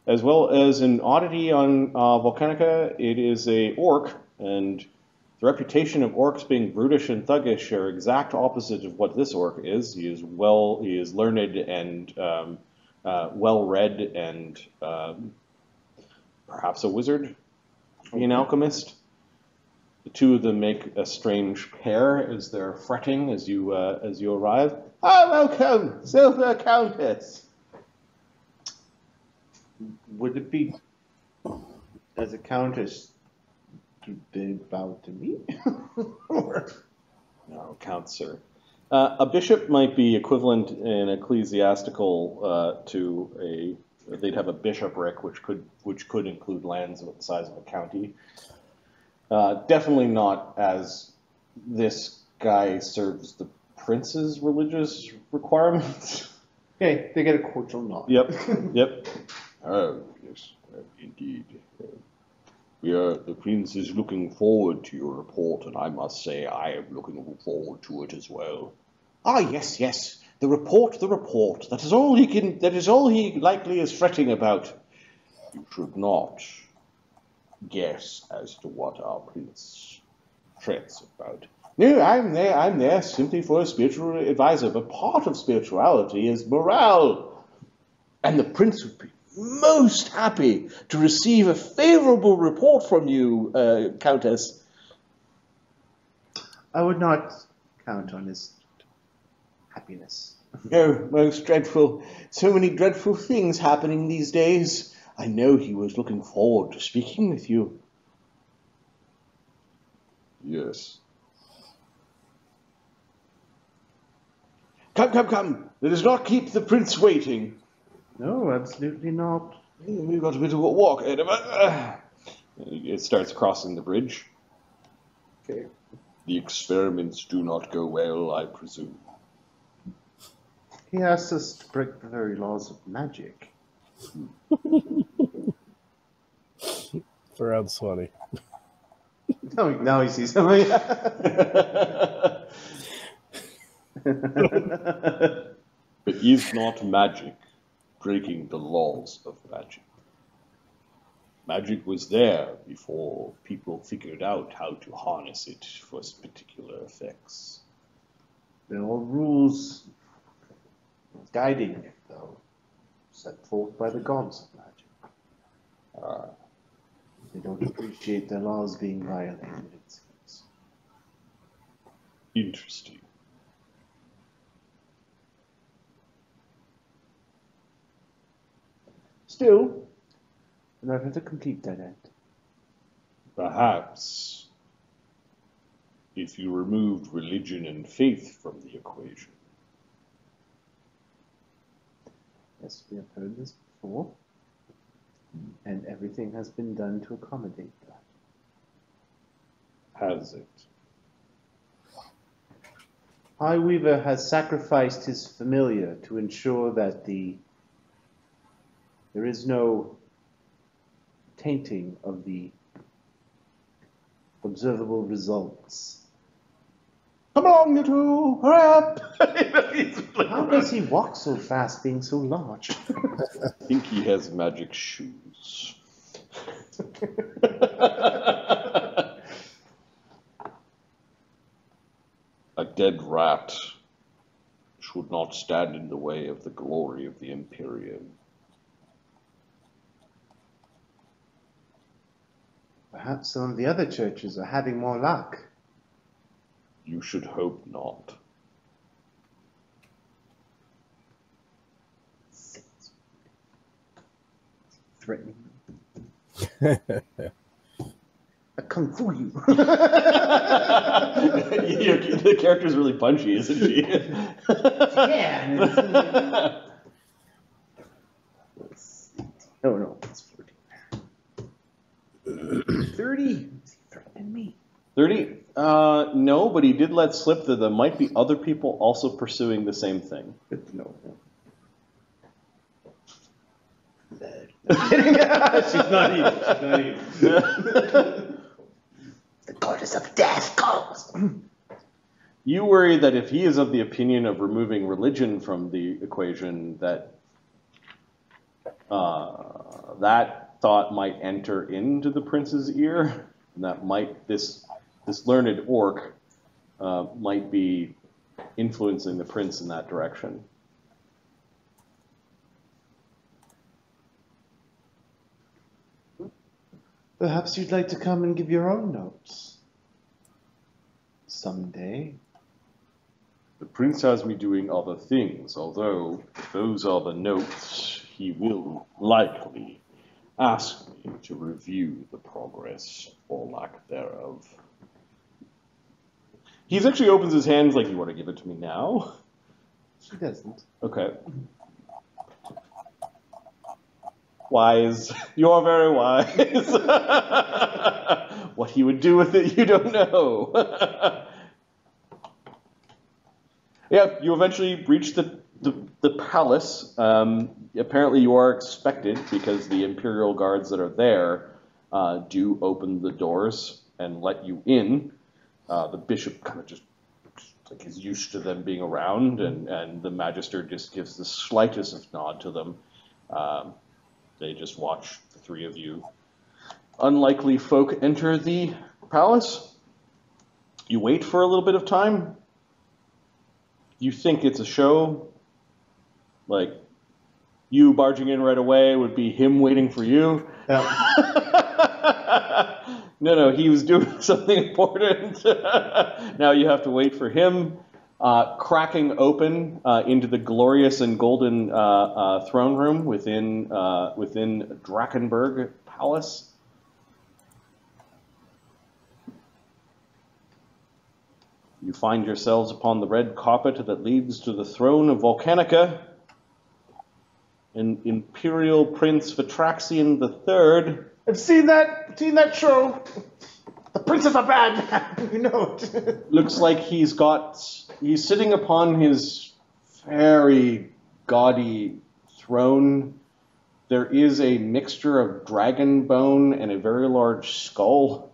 as well as an oddity on Volcanica. It is a orc, and the reputation of orcs being brutish and thuggish are exact opposite of what this orc is. He is learned and well-read, and perhaps a wizard, an alchemist. The 2 of them make a strange pair as they're fretting as you arrive. Oh, welcome, Silver Countess. Would it be, as a countess, do they bow to me? Or? No, Count, sir. A bishop might be equivalent in ecclesiastical to they'd have a bishopric, which could include lands of the size of a county. Definitely not as this guy serves the prince's religious requirements. Okay, they get a cordial nod. Yep. Oh, yes, indeed. The prince is looking forward to your report, and I must say I am looking forward to it as well. Ah, yes. The report. That is all he likely is fretting about. You should not guess as to what our prince frets about. No, I'm there simply for a spiritual advisor, but part of spirituality is morale. And the prince would be most happy to receive a favorable report from you, Countess. I would not count on his happiness. Oh, most dreadful. So many dreadful things happening these days. I know he was looking forward to speaking with you. Yes. Come. Let us not keep the prince waiting. No, absolutely not. We've got a bit of a walk ahead of us. It starts crossing the bridge. Okay. The experiments do not go well, I presume. He asked us to break the very laws of magic. Farad's funny. Now he sees something. But is not magic breaking the laws of magic? Magic was there before people figured out how to harness it for particular effects. There are rules guiding it, though, set forth by the gods of magic. They don't appreciate their laws being violated, it seems. Interesting. Still, we're not at a complete dead end. Perhaps if you removed religion and faith from the equation. Yes, we have heard this before, and everything has been done to accommodate that. Has it? Highweaver has sacrificed his familiar to ensure that there is no tainting of the observable results. Come along, you two! Hurry up! How does he walk so fast, being so large? I think he has magic shoes. A dead rat should not stand in the way of the glory of the Imperium. Perhaps some of the other churches are having more luck. You should hope not. Threatening. I kung fu you. The character's really punchy, isn't she? Yeah. No, it's 14. 30? Is he threatening me? 30? No, but he did let slip that there might be other people also pursuing the same thing. Good to know. She's not evil. She's not evil. The goddess of death calls. You worry that if he is of the opinion of removing religion from the equation, that that thought might enter into the prince's ear, and that might this learned orc might be influencing the prince in that direction. Perhaps you'd like to come and give your own notes. Someday. The prince has me doing other things, although if those are the notes, he will likely ask me to review the progress or lack thereof. He actually opens his hands like, you want to give it to me now? She doesn't. Okay. Wise. You're very wise. What he would do with it, you don't know. Yeah, you eventually reach the palace. Apparently you are expected, because the Imperial Guards that are there do open the doors and let you in. The bishop kind of just like is used to them being around, and the magister just gives the slightest of nod to them. They just watch the three of you unlikely folk enter the palace. You wait for a little bit of time. You think it's a show. Like, you barging in right away would be him waiting for you. Yeah. No, he was doing something important. Now you have to wait for him. Cracking open into the glorious and golden throne room within Drakkenberg Palace. You find yourselves upon the red carpet that leads to the throne of Volcanica. And Imperial Prince Vetraxian III. I've seen that show. The princes are bad. You know it. Looks like he's sitting upon his very gaudy throne. There is a mixture of dragon bone and a very large skull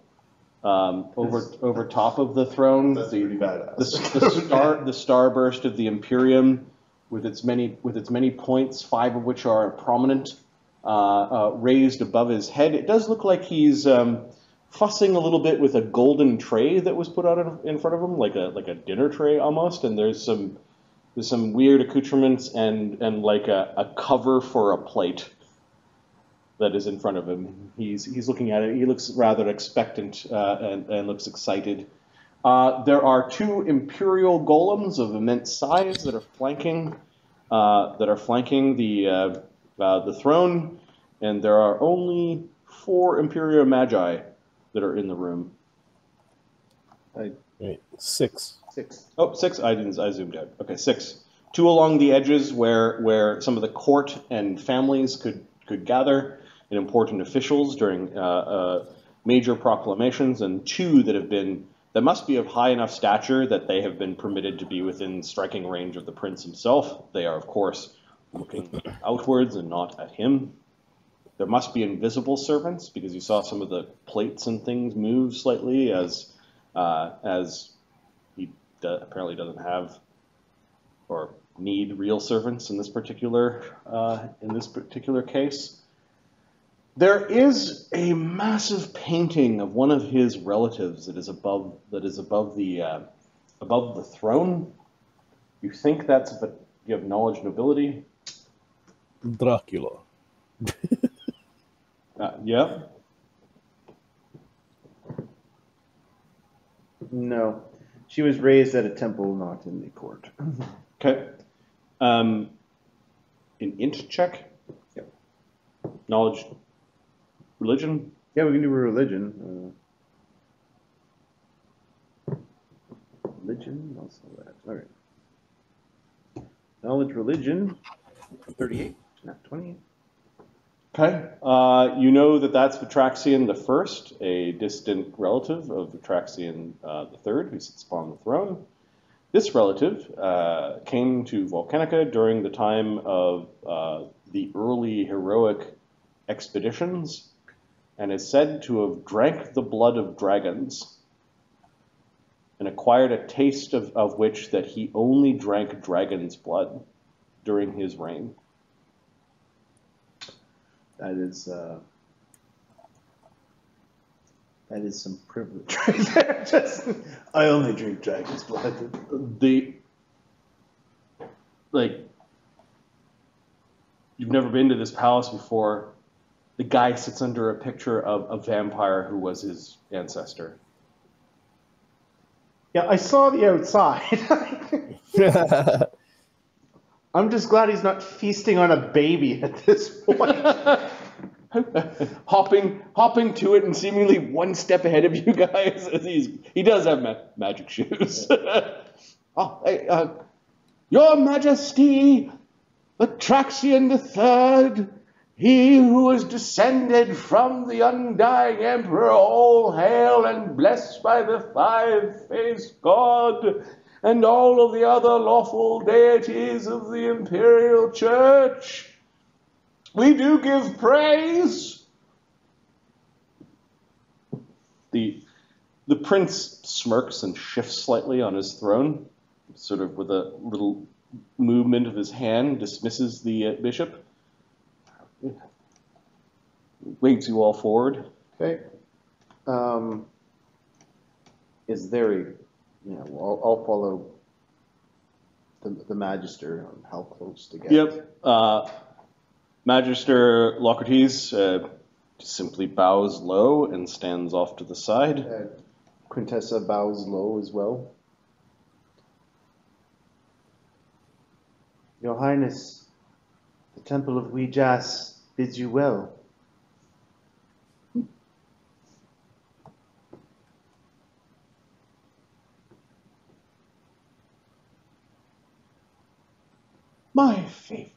over top of the throne. That's pretty badass. The starburst of the Imperium, with its many points, 5 of which are prominent, raised above his head. It does look like he's fussing a little bit with a golden tray that was put out in front of him, like a dinner tray almost. And there's some weird accoutrements and like a cover for a plate that is in front of him. He's looking at it. He looks rather expectant and looks excited. There are 2 imperial golems of immense size that are flanking the throne, and there are only 4 imperial magi that are in the room. Wait, 6. 6. Oh, 6. I zoomed out. Okay, 6. 2 along the edges where some of the court and families could gather, and important officials during major proclamations, and 2 that must be of high enough stature that they have been permitted to be within striking range of the prince himself. They are, of course, looking outwards and not at him. There must be invisible servants, because you saw some of the plates and things move slightly as he apparently doesn't have or need real servants in this particular case. There is a massive painting of one of his relatives that is above the throne. You think you have knowledge nobility? Dracula. Yeah. No. She was raised at a temple, not in the court. Okay. An int check? Yep. Knowledge, religion? Yeah, we can do a religion. Religion, also that. All right. Knowledge, religion. 38. Not 20. Okay. You know that that's Vetraxian I, a distant relative of Vetraxian III, who sits upon the throne. This relative came to Volcanica during the time of the early heroic expeditions and is said to have drank the blood of dragons and acquired a taste of which that he only drank dragon's blood during his reign. That is some privilege right there. Just, I only drink dragon's blood. You've never been to this palace before. The guy sits under a picture of a vampire who was his ancestor. Yeah, I saw the outside. I'm just glad he's not feasting on a baby at this point. hopping to it and seemingly one step ahead of you guys. He does have magic shoes. Your Majesty, Vetraxian III, he who is descended from the undying emperor, all hail and blessed by the five-faced god, and all of the other lawful deities of the Imperial Church. We do give praise. The prince smirks and shifts slightly on his throne, sort of with a little movement of his hand, dismisses the bishop. Waves you all forward. Okay. Is there a, I'll follow the Magister on how close to get. Yep. Magister Locrates simply bows low and stands off to the side. Quintessa bows low as well. Your Highness, the Temple of Ouijas bids you well. My favorite.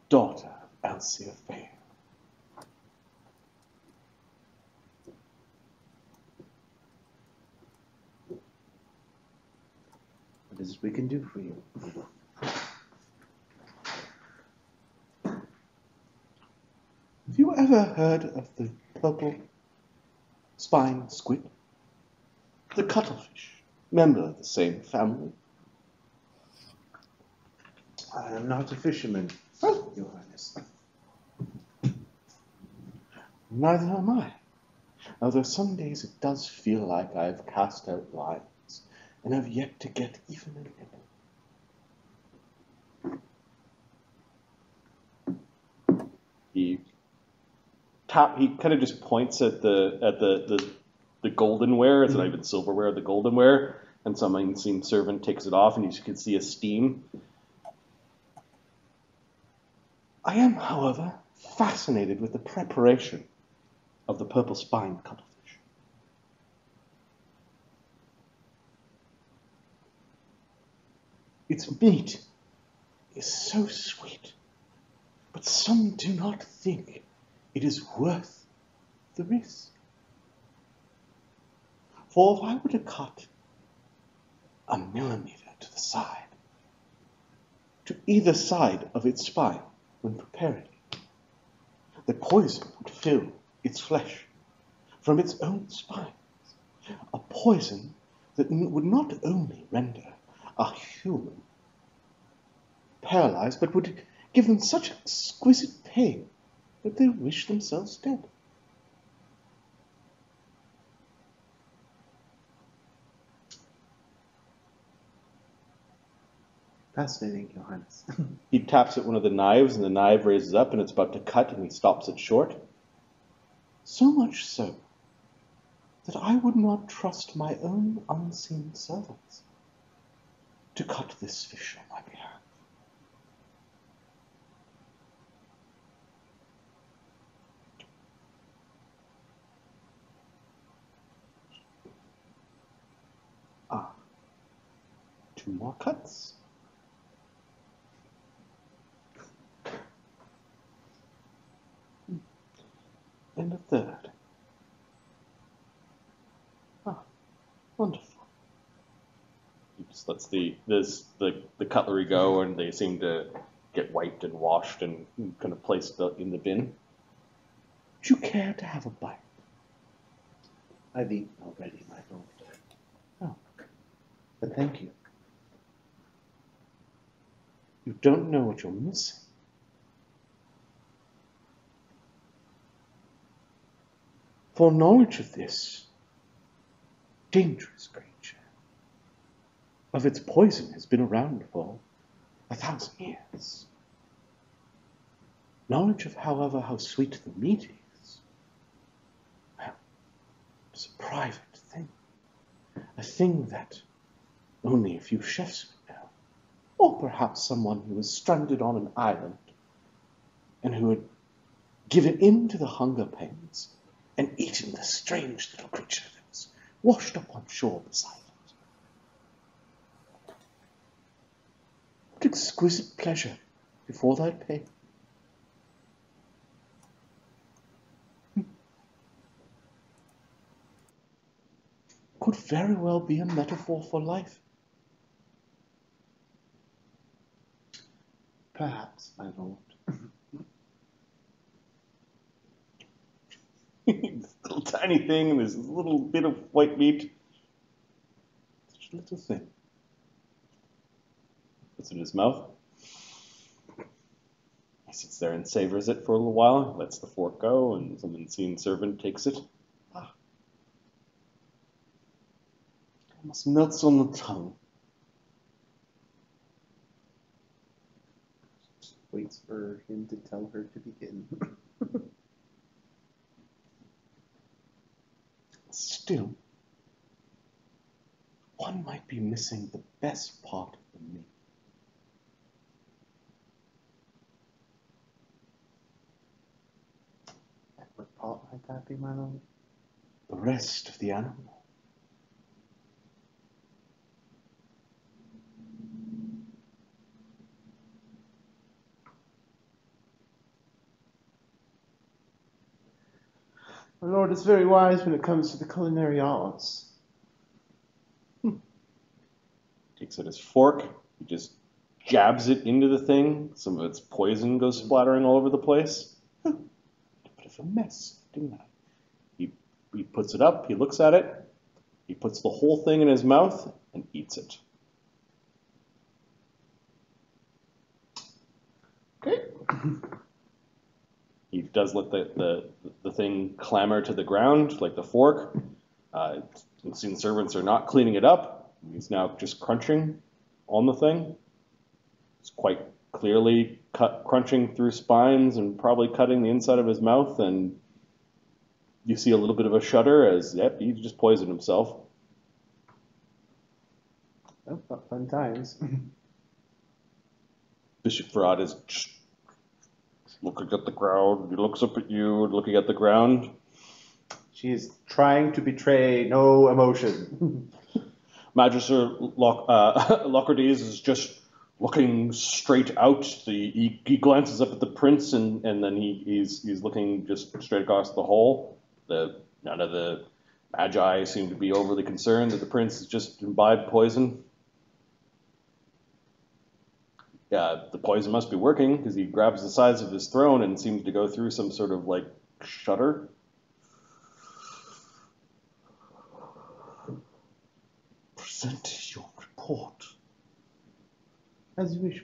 Daughter of Elsia Fair. What is it we can do for you? Have you ever heard of the purple spine squid? The cuttlefish, member of the same family. I am not a fisherman, Your Highness. Neither am I. Although some days it does feel like I've cast out lines and have yet to get even a nibble. He kind of just points at the goldenware. It's not even silverware, the goldenware, and some unseen servant takes it off, and you can see a steam. I am, however, fascinated with the preparation of the purple spine cuttlefish. Its meat is so sweet, but some do not think it is worth the risk. For if I were to cut a millimeter to the side, to either side of its spine when preparing it, the poison would fill its flesh from its own spines, a poison that would not only render a human paralyzed, but would give them such exquisite pain that they wish themselves dead. Fascinating, Your Highness. He taps at one of the knives, and the knife raises up, and it's about to cut, and he stops it short. So much so that I would not trust my own unseen servants to cut this fish on my behalf. Ah, 2 more cuts. And a 3rd. Ah, wonderful. He just lets the cutlery go, and they seem to get wiped and washed and kind of placed in the bin. Would you care to have a bite? I've eaten already, my lord. Oh, but thank you. You don't know what you're missing. For knowledge of this dangerous creature, of its poison, has been around for 1,000 years. Knowledge of, however, how sweet the meat is, well, it's a private thing. A thing that only a few chefs would know. Or perhaps someone who was stranded on an island and who had given in to the hunger pains and eaten the strange little creature that was washed up on shore beside it. What exquisite pleasure before thy pain. Could very well be a metaphor for life. Perhaps, my lord. This little tiny thing, and this little bit of white meat. Such a little thing. Puts it in his mouth. He sits there and savors it for a little while, lets the fork go, and some unseen servant takes it. Ah. Almost melts on the tongue. Waits for him to tell her to begin. Still, one might be missing the best part of the meat. What part might that be, my lord? The rest of the animal. My lord is very wise when it comes to the culinary arts. Takes out his fork, he just jabs it into the thing. Some of its poison goes splattering all over the place. A bit of a mess, didn't I? He puts it up, he looks at it, he puts the whole thing in his mouth and eats it. Okay. He does let the thing clamber to the ground, like the fork. Unseen servants are not cleaning it up. He's now just crunching on the thing. It's quite clearly crunching through spines and probably cutting the inside of his mouth. And you see a little bit of a shudder as, yep, he just poisoned himself. Oh, fun times. Bishop Farad is just looking at the ground. He looks up at you, looking at the ground. She is trying to betray no emotion. Magister Locrides is just looking straight out. He glances up at the prince, and then he's looking just straight across the hole. None of the magi seem to be overly concerned that the prince has just imbibed poison. Yeah, the poison must be working, because he grabs the sides of his throne and seems to go through some sort of, like, shudder. Present your report. As you wish.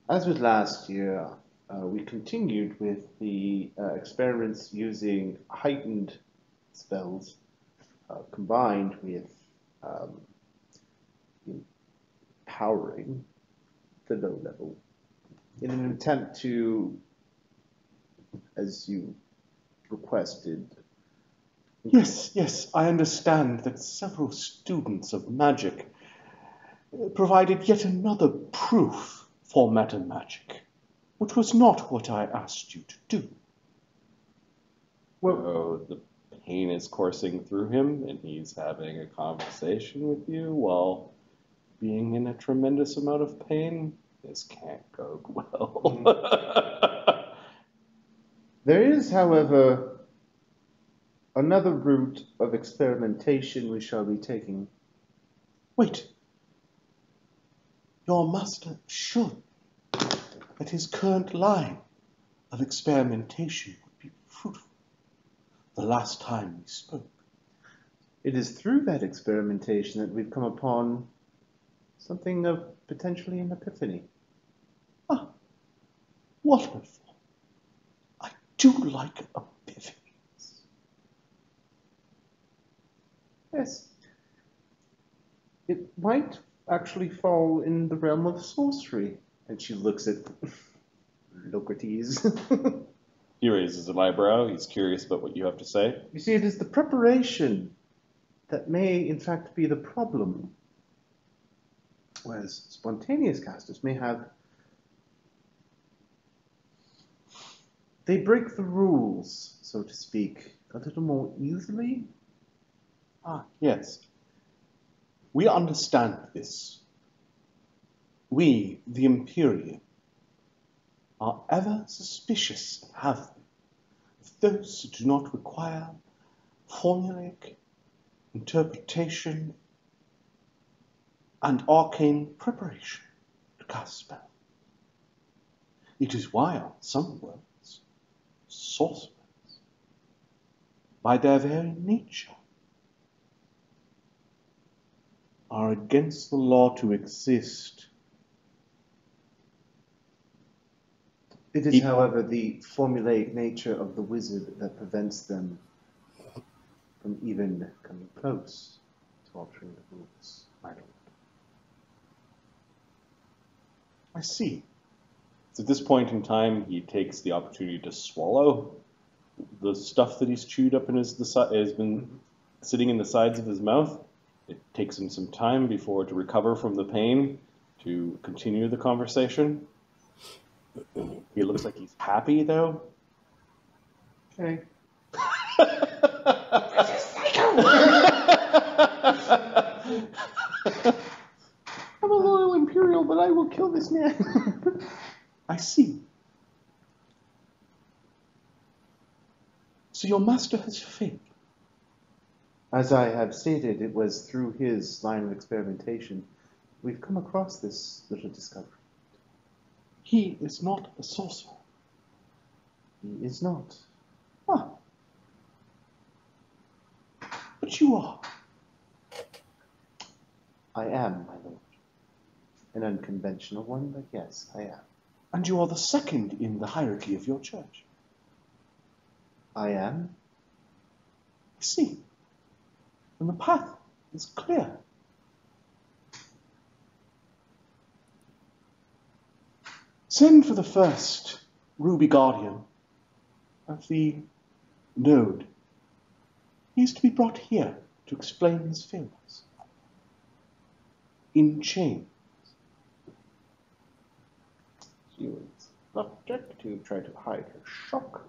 As with last year, we continued with the experiments using heightened spells combined with empowering the low level in an attempt to, as you requested. Yes, I understand that several students of magic provided yet another proof for meta magic, which was not what I asked you to do. Well, The pain is coursing through him, and he's having a conversation with you while being in a tremendous amount of pain. This can't go well. there is, however, another route of experimentation we shall be taking. Wait. Your master should that his current line of experimentation would be fruitful. The last time we spoke. It is through that experimentation that we've come upon something of potentially an epiphany. Ah, wonderful. I do like epiphanies. Yes. It might actually fall in the realm of sorcery. And she looks at Locrates. He raises an eyebrow. He's curious about what you have to say. You see, it is the preparation that may, in fact, be the problem. Whereas spontaneous casters may have... They break the rules, so to speak, a little more easily. Ah, yes. We understand this. We, the Imperial, are ever suspicious and have been of those who do not require formulaic interpretation and arcane preparation to cast spells. It is why on some worlds, sorcerers, by their very nature, are against the law to exist. It is, however, the formulaic nature of the wizard that prevents them from even coming close to altering the rules, my lord. I see. So at this point in time, he takes the opportunity to swallow the stuff that he's chewed up in has been sitting in the sides of his mouth. It takes him some time to recover from the pain to continue the conversation. He looks like he's happy, though. Okay. I'm a loyal Imperial, but I will kill this man. I see. So your master has failed. As I have stated, it was through his line of experimentation we've come across this little discovery. He is not a sorcerer. He is not. Ah. But you are. I am, my lord. An unconventional one, but yes, I am. And you are the second in the hierarchy of your church. I am? I see. And the path is clear. Send for the first Ruby Guardian of the Node. He is to be brought here to explain his failures. In chains. She was subject to try to hide her shock.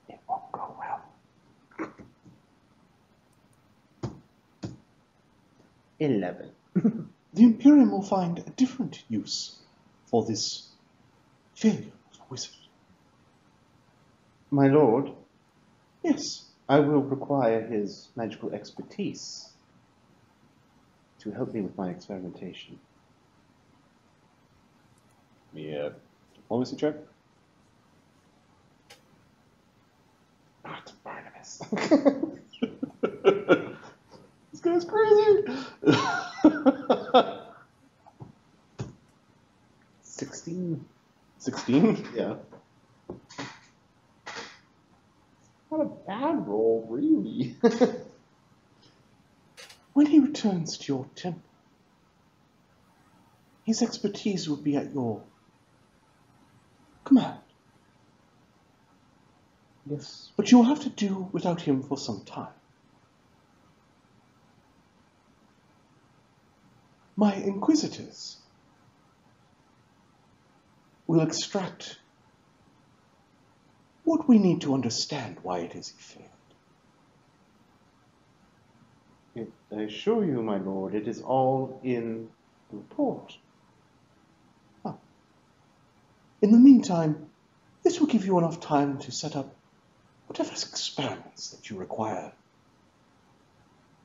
It won't go well. 11. The Imperium will find a different use for this failure of a wizard. My lord, Yes. I will require his magical expertise to help me with my experimentation. Yeah. Diplomacy check. Not Barnabas. This guy's crazy. 16? 16? Yeah. Not a bad roll, really. returns to your temple, his expertise will be at your command. Yes. But you will have to do without him for some time. My inquisitors will extract what we need to understand why it is he failed. I assure you, my lord, it is all in the report. In the meantime, this will give you enough time to set up whatever experiments that you require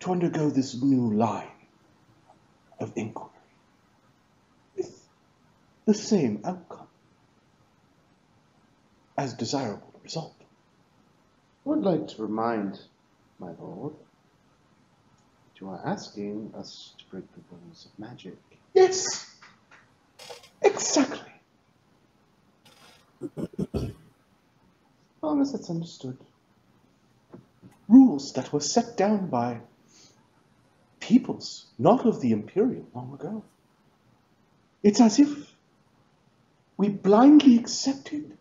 to undergo this new line of inquiry with the same outcome as desirable result. I would like to remind, my lord, that you are asking us to break the rules of magic. Yes, exactly. As long as it's understood. Rules that were set down by peoples, not of the Imperial, long ago. It's as if we blindly accepted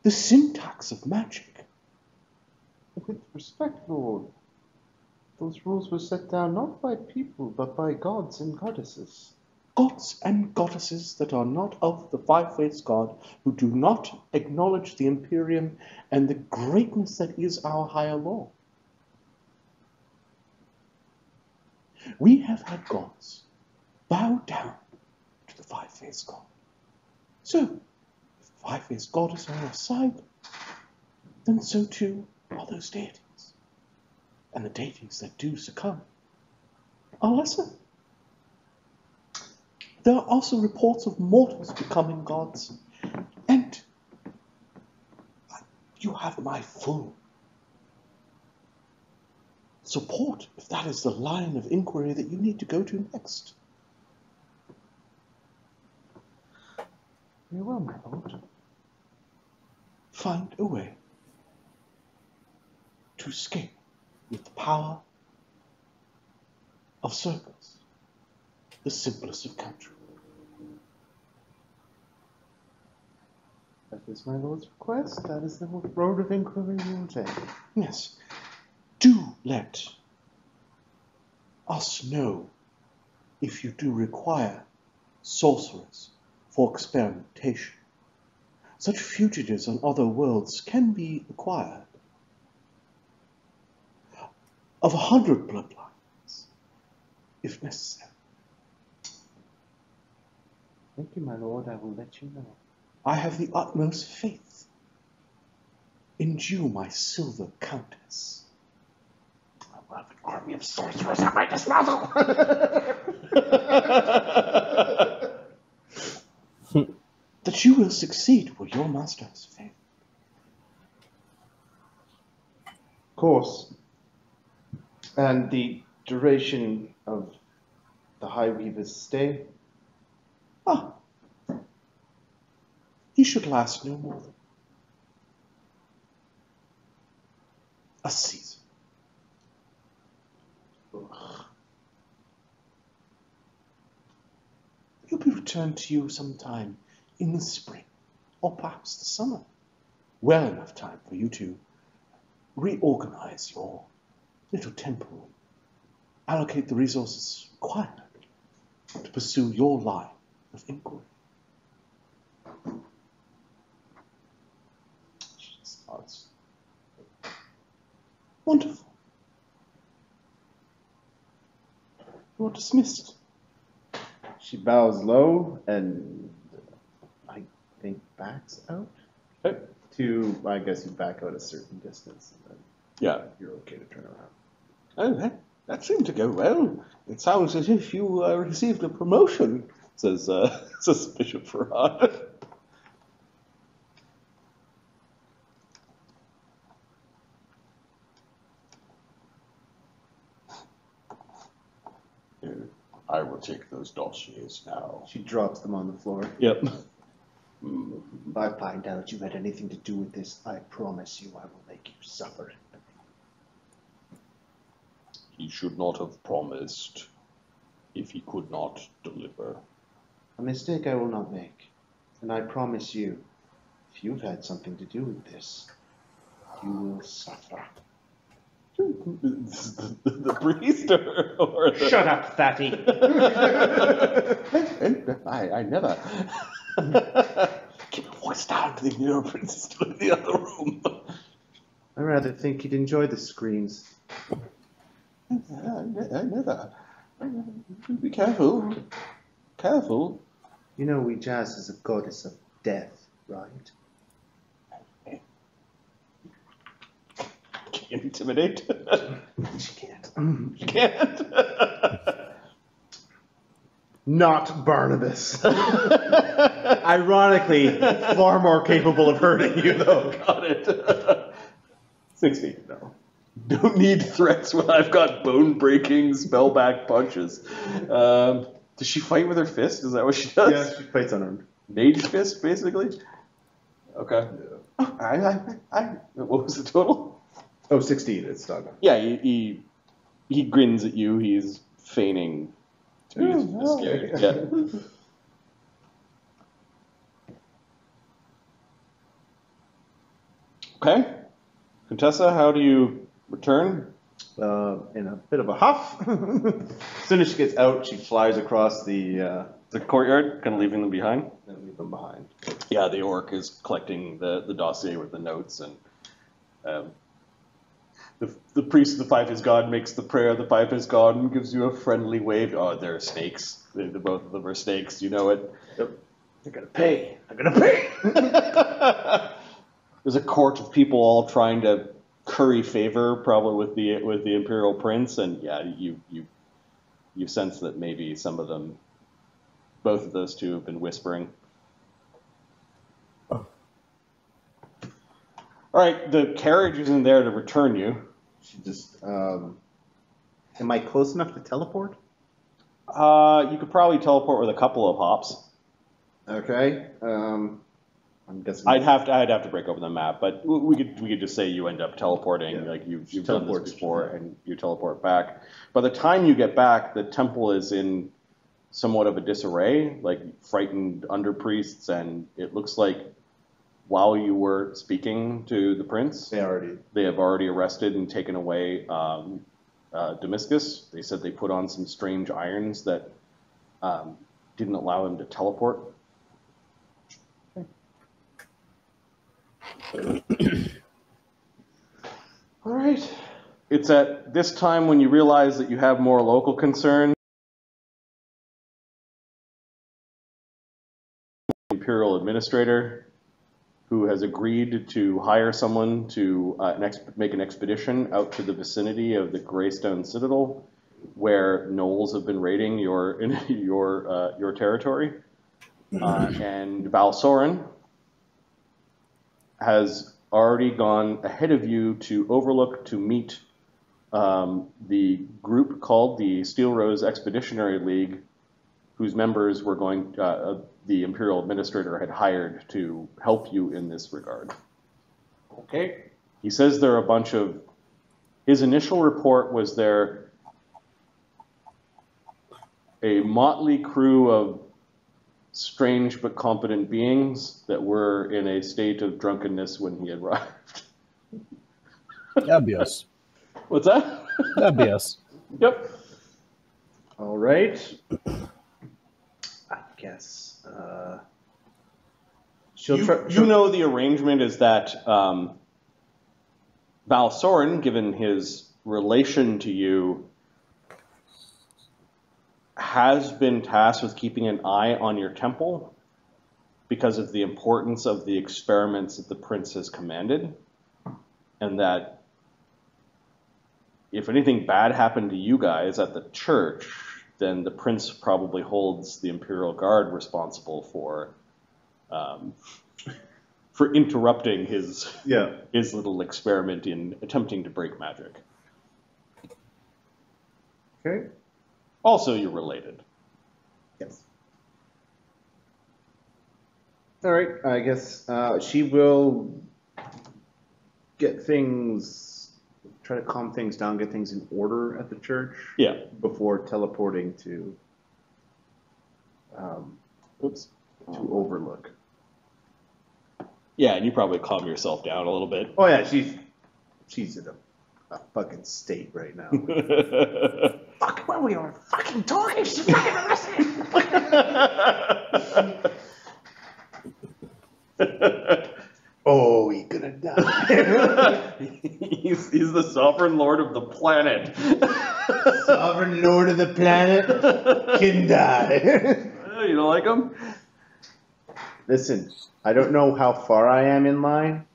the syntax of magic. With respect, lord, those rules were set down not by people, but by gods and goddesses. Gods and goddesses that are not of the five-faced god, who do not acknowledge the Imperium and the greatness that is our higher law. We have had gods bow down to the five-faced god. So, if the five-faced god is on our side, then so too are those deities. And the deities that do succumb are lesser. There are also reports of mortals becoming gods, and you have my full support if that is the line of inquiry that you need to go to next. Very well, my lord. Find a way to escape with the power of circles, the simplest of country. That is my lord's request. That is the road of inquiry we will take. Yes. Do let us know if you do require sorcerers for experimentation. Such fugitives on other worlds can be acquired. Of 100 bloodlines, if necessary. Thank you, my lord. I will let you know. I have the utmost faith in you, my silver countess. I will have an army of sorcerers at my disposal. That you will succeed where your master has failed. Of course. And the duration of the High Weaver's stay? He should last no more than a season. He'll be returned to you sometime in the spring, or perhaps the summer. Well enough time for you to reorganize your little temple, allocate the resources required to pursue your line of inquiry. She just nods. Wonderful. You are dismissed. She bows low and I think backs out. Okay. I guess you back out a certain distance and then Yeah. you're okay to turn around. Oh, that seemed to go well. It sounds as if you received a promotion, says Bishop Farad. I will take those dossiers now. She drops them on the floor. Yep. If I find out you had anything to do with this, I promise you I will make you suffer. He should not have promised if he could not deliver. A mistake I will not make. And I promise you, if you've had something to do with this, you will suffer. The priest or the... Shut up, fatty. I never. Keep your voice down. The Imperial Prince is still in the other room. I rather think he'd enjoy the screams. I never. Be careful. Careful. You know, Jazz is a goddess of death, right? Can you intimidate? She can't. You can't. Not Barnabas. Ironically, far more capable of hurting you, though. Got it. 6 feet, no. Don't need threats when I've got bone-breaking, spellback punches. Does she fight with her fist? Is that what she does? Yeah, she fights unarmed. Mage fist, basically? Okay. What was the total? Oh, 16, it's not. Yeah, he grins at you. He's feigning to be scared. Yeah. Okay. Quintessa, how do you return? In a bit of a huff. As soon as she gets out, she flies across the courtyard, kind of leaving them behind? and leave them behind. Yeah, the orc is collecting the dossier with the notes, and the priest of the Five is God makes the prayer of the Five is God and gives you a friendly wave. Oh, they're snakes. The both of them are snakes. You know it. Yep. They're gonna pay. They're gonna pay. There's a court of people all trying to curry favor, probably with the Imperial Prince, and yeah, you sense that maybe some of them, both of those two, have been whispering. All right, the carriage isn't there to return you. She just. Am I close enough to teleport? You could probably teleport with a couple of hops. Okay. I'm guessing. I'd have to break open the map, but we could just say you end up teleporting, Yeah. like you've done this before, and you teleport back. By the time you get back, the temple is in somewhat of a disarray, like frightened under priests, and it looks like while you were speaking to the prince, they have already arrested and taken away Damascus. They said they put on some strange irons that didn't allow him to teleport. All right. It's at this time when you realize that you have more local concern. The Imperial Administrator, who has agreed to hire someone to make an expedition out to the vicinity of the Greystone Citadel, where gnolls have been raiding your territory, and Val Soran has already gone ahead of you to Overlook to meet the group called the Steelrose Expeditionary League, whose members were going. The Imperial Administrator had hired to help you in this regard. Okay. He says there are a bunch of. His initial report was there a motley crew of strange but competent beings that were in a state of drunkenness when he arrived. That'd be us. What's that? That'd be us. Yep. All right. I guess. You know the arrangement is that Val Soran, given his relation to you, has been tasked with keeping an eye on your temple because of the importance of the experiments that the prince has commanded, and that if anything bad happened to you guys at the church, then the prince probably holds the Imperial Guard responsible for interrupting his little experiment in attempting to break magic. Okay. Also, you're related. Yes. All right. I guess she will get things try to calm things down, get things in order at the church. Yeah. Before teleporting to Overlook. Yeah, and you probably calm yourself down a little bit. Oh yeah, she's in a fucking state right now. Fuck, when we are fucking talking, she's not even listening. Oh, he's gonna die. he's the sovereign lord of the planet. Sovereign lord of the planet can die. You don't like him? Listen, I don't know how far I am in line,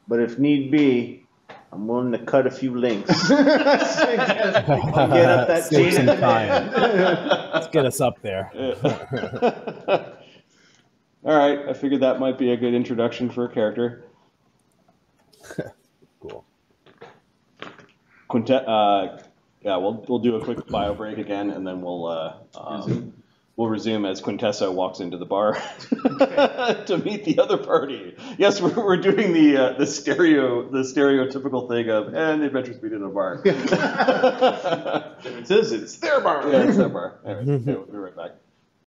but if need be, I'm willing to cut a few links. Get up that Save chain some of time. command. Let's get us up there. All right, I figured that might be a good introduction for a character. Cool. Yeah, we'll do a quick bio break again, and then we'll resume as Quintessa walks into the bar to meet the other party. Yes, we're doing the stereotypical thing of the adventures meet in a bar. It says it's their bar. Yeah, it's their bar. All right, we'll be right back.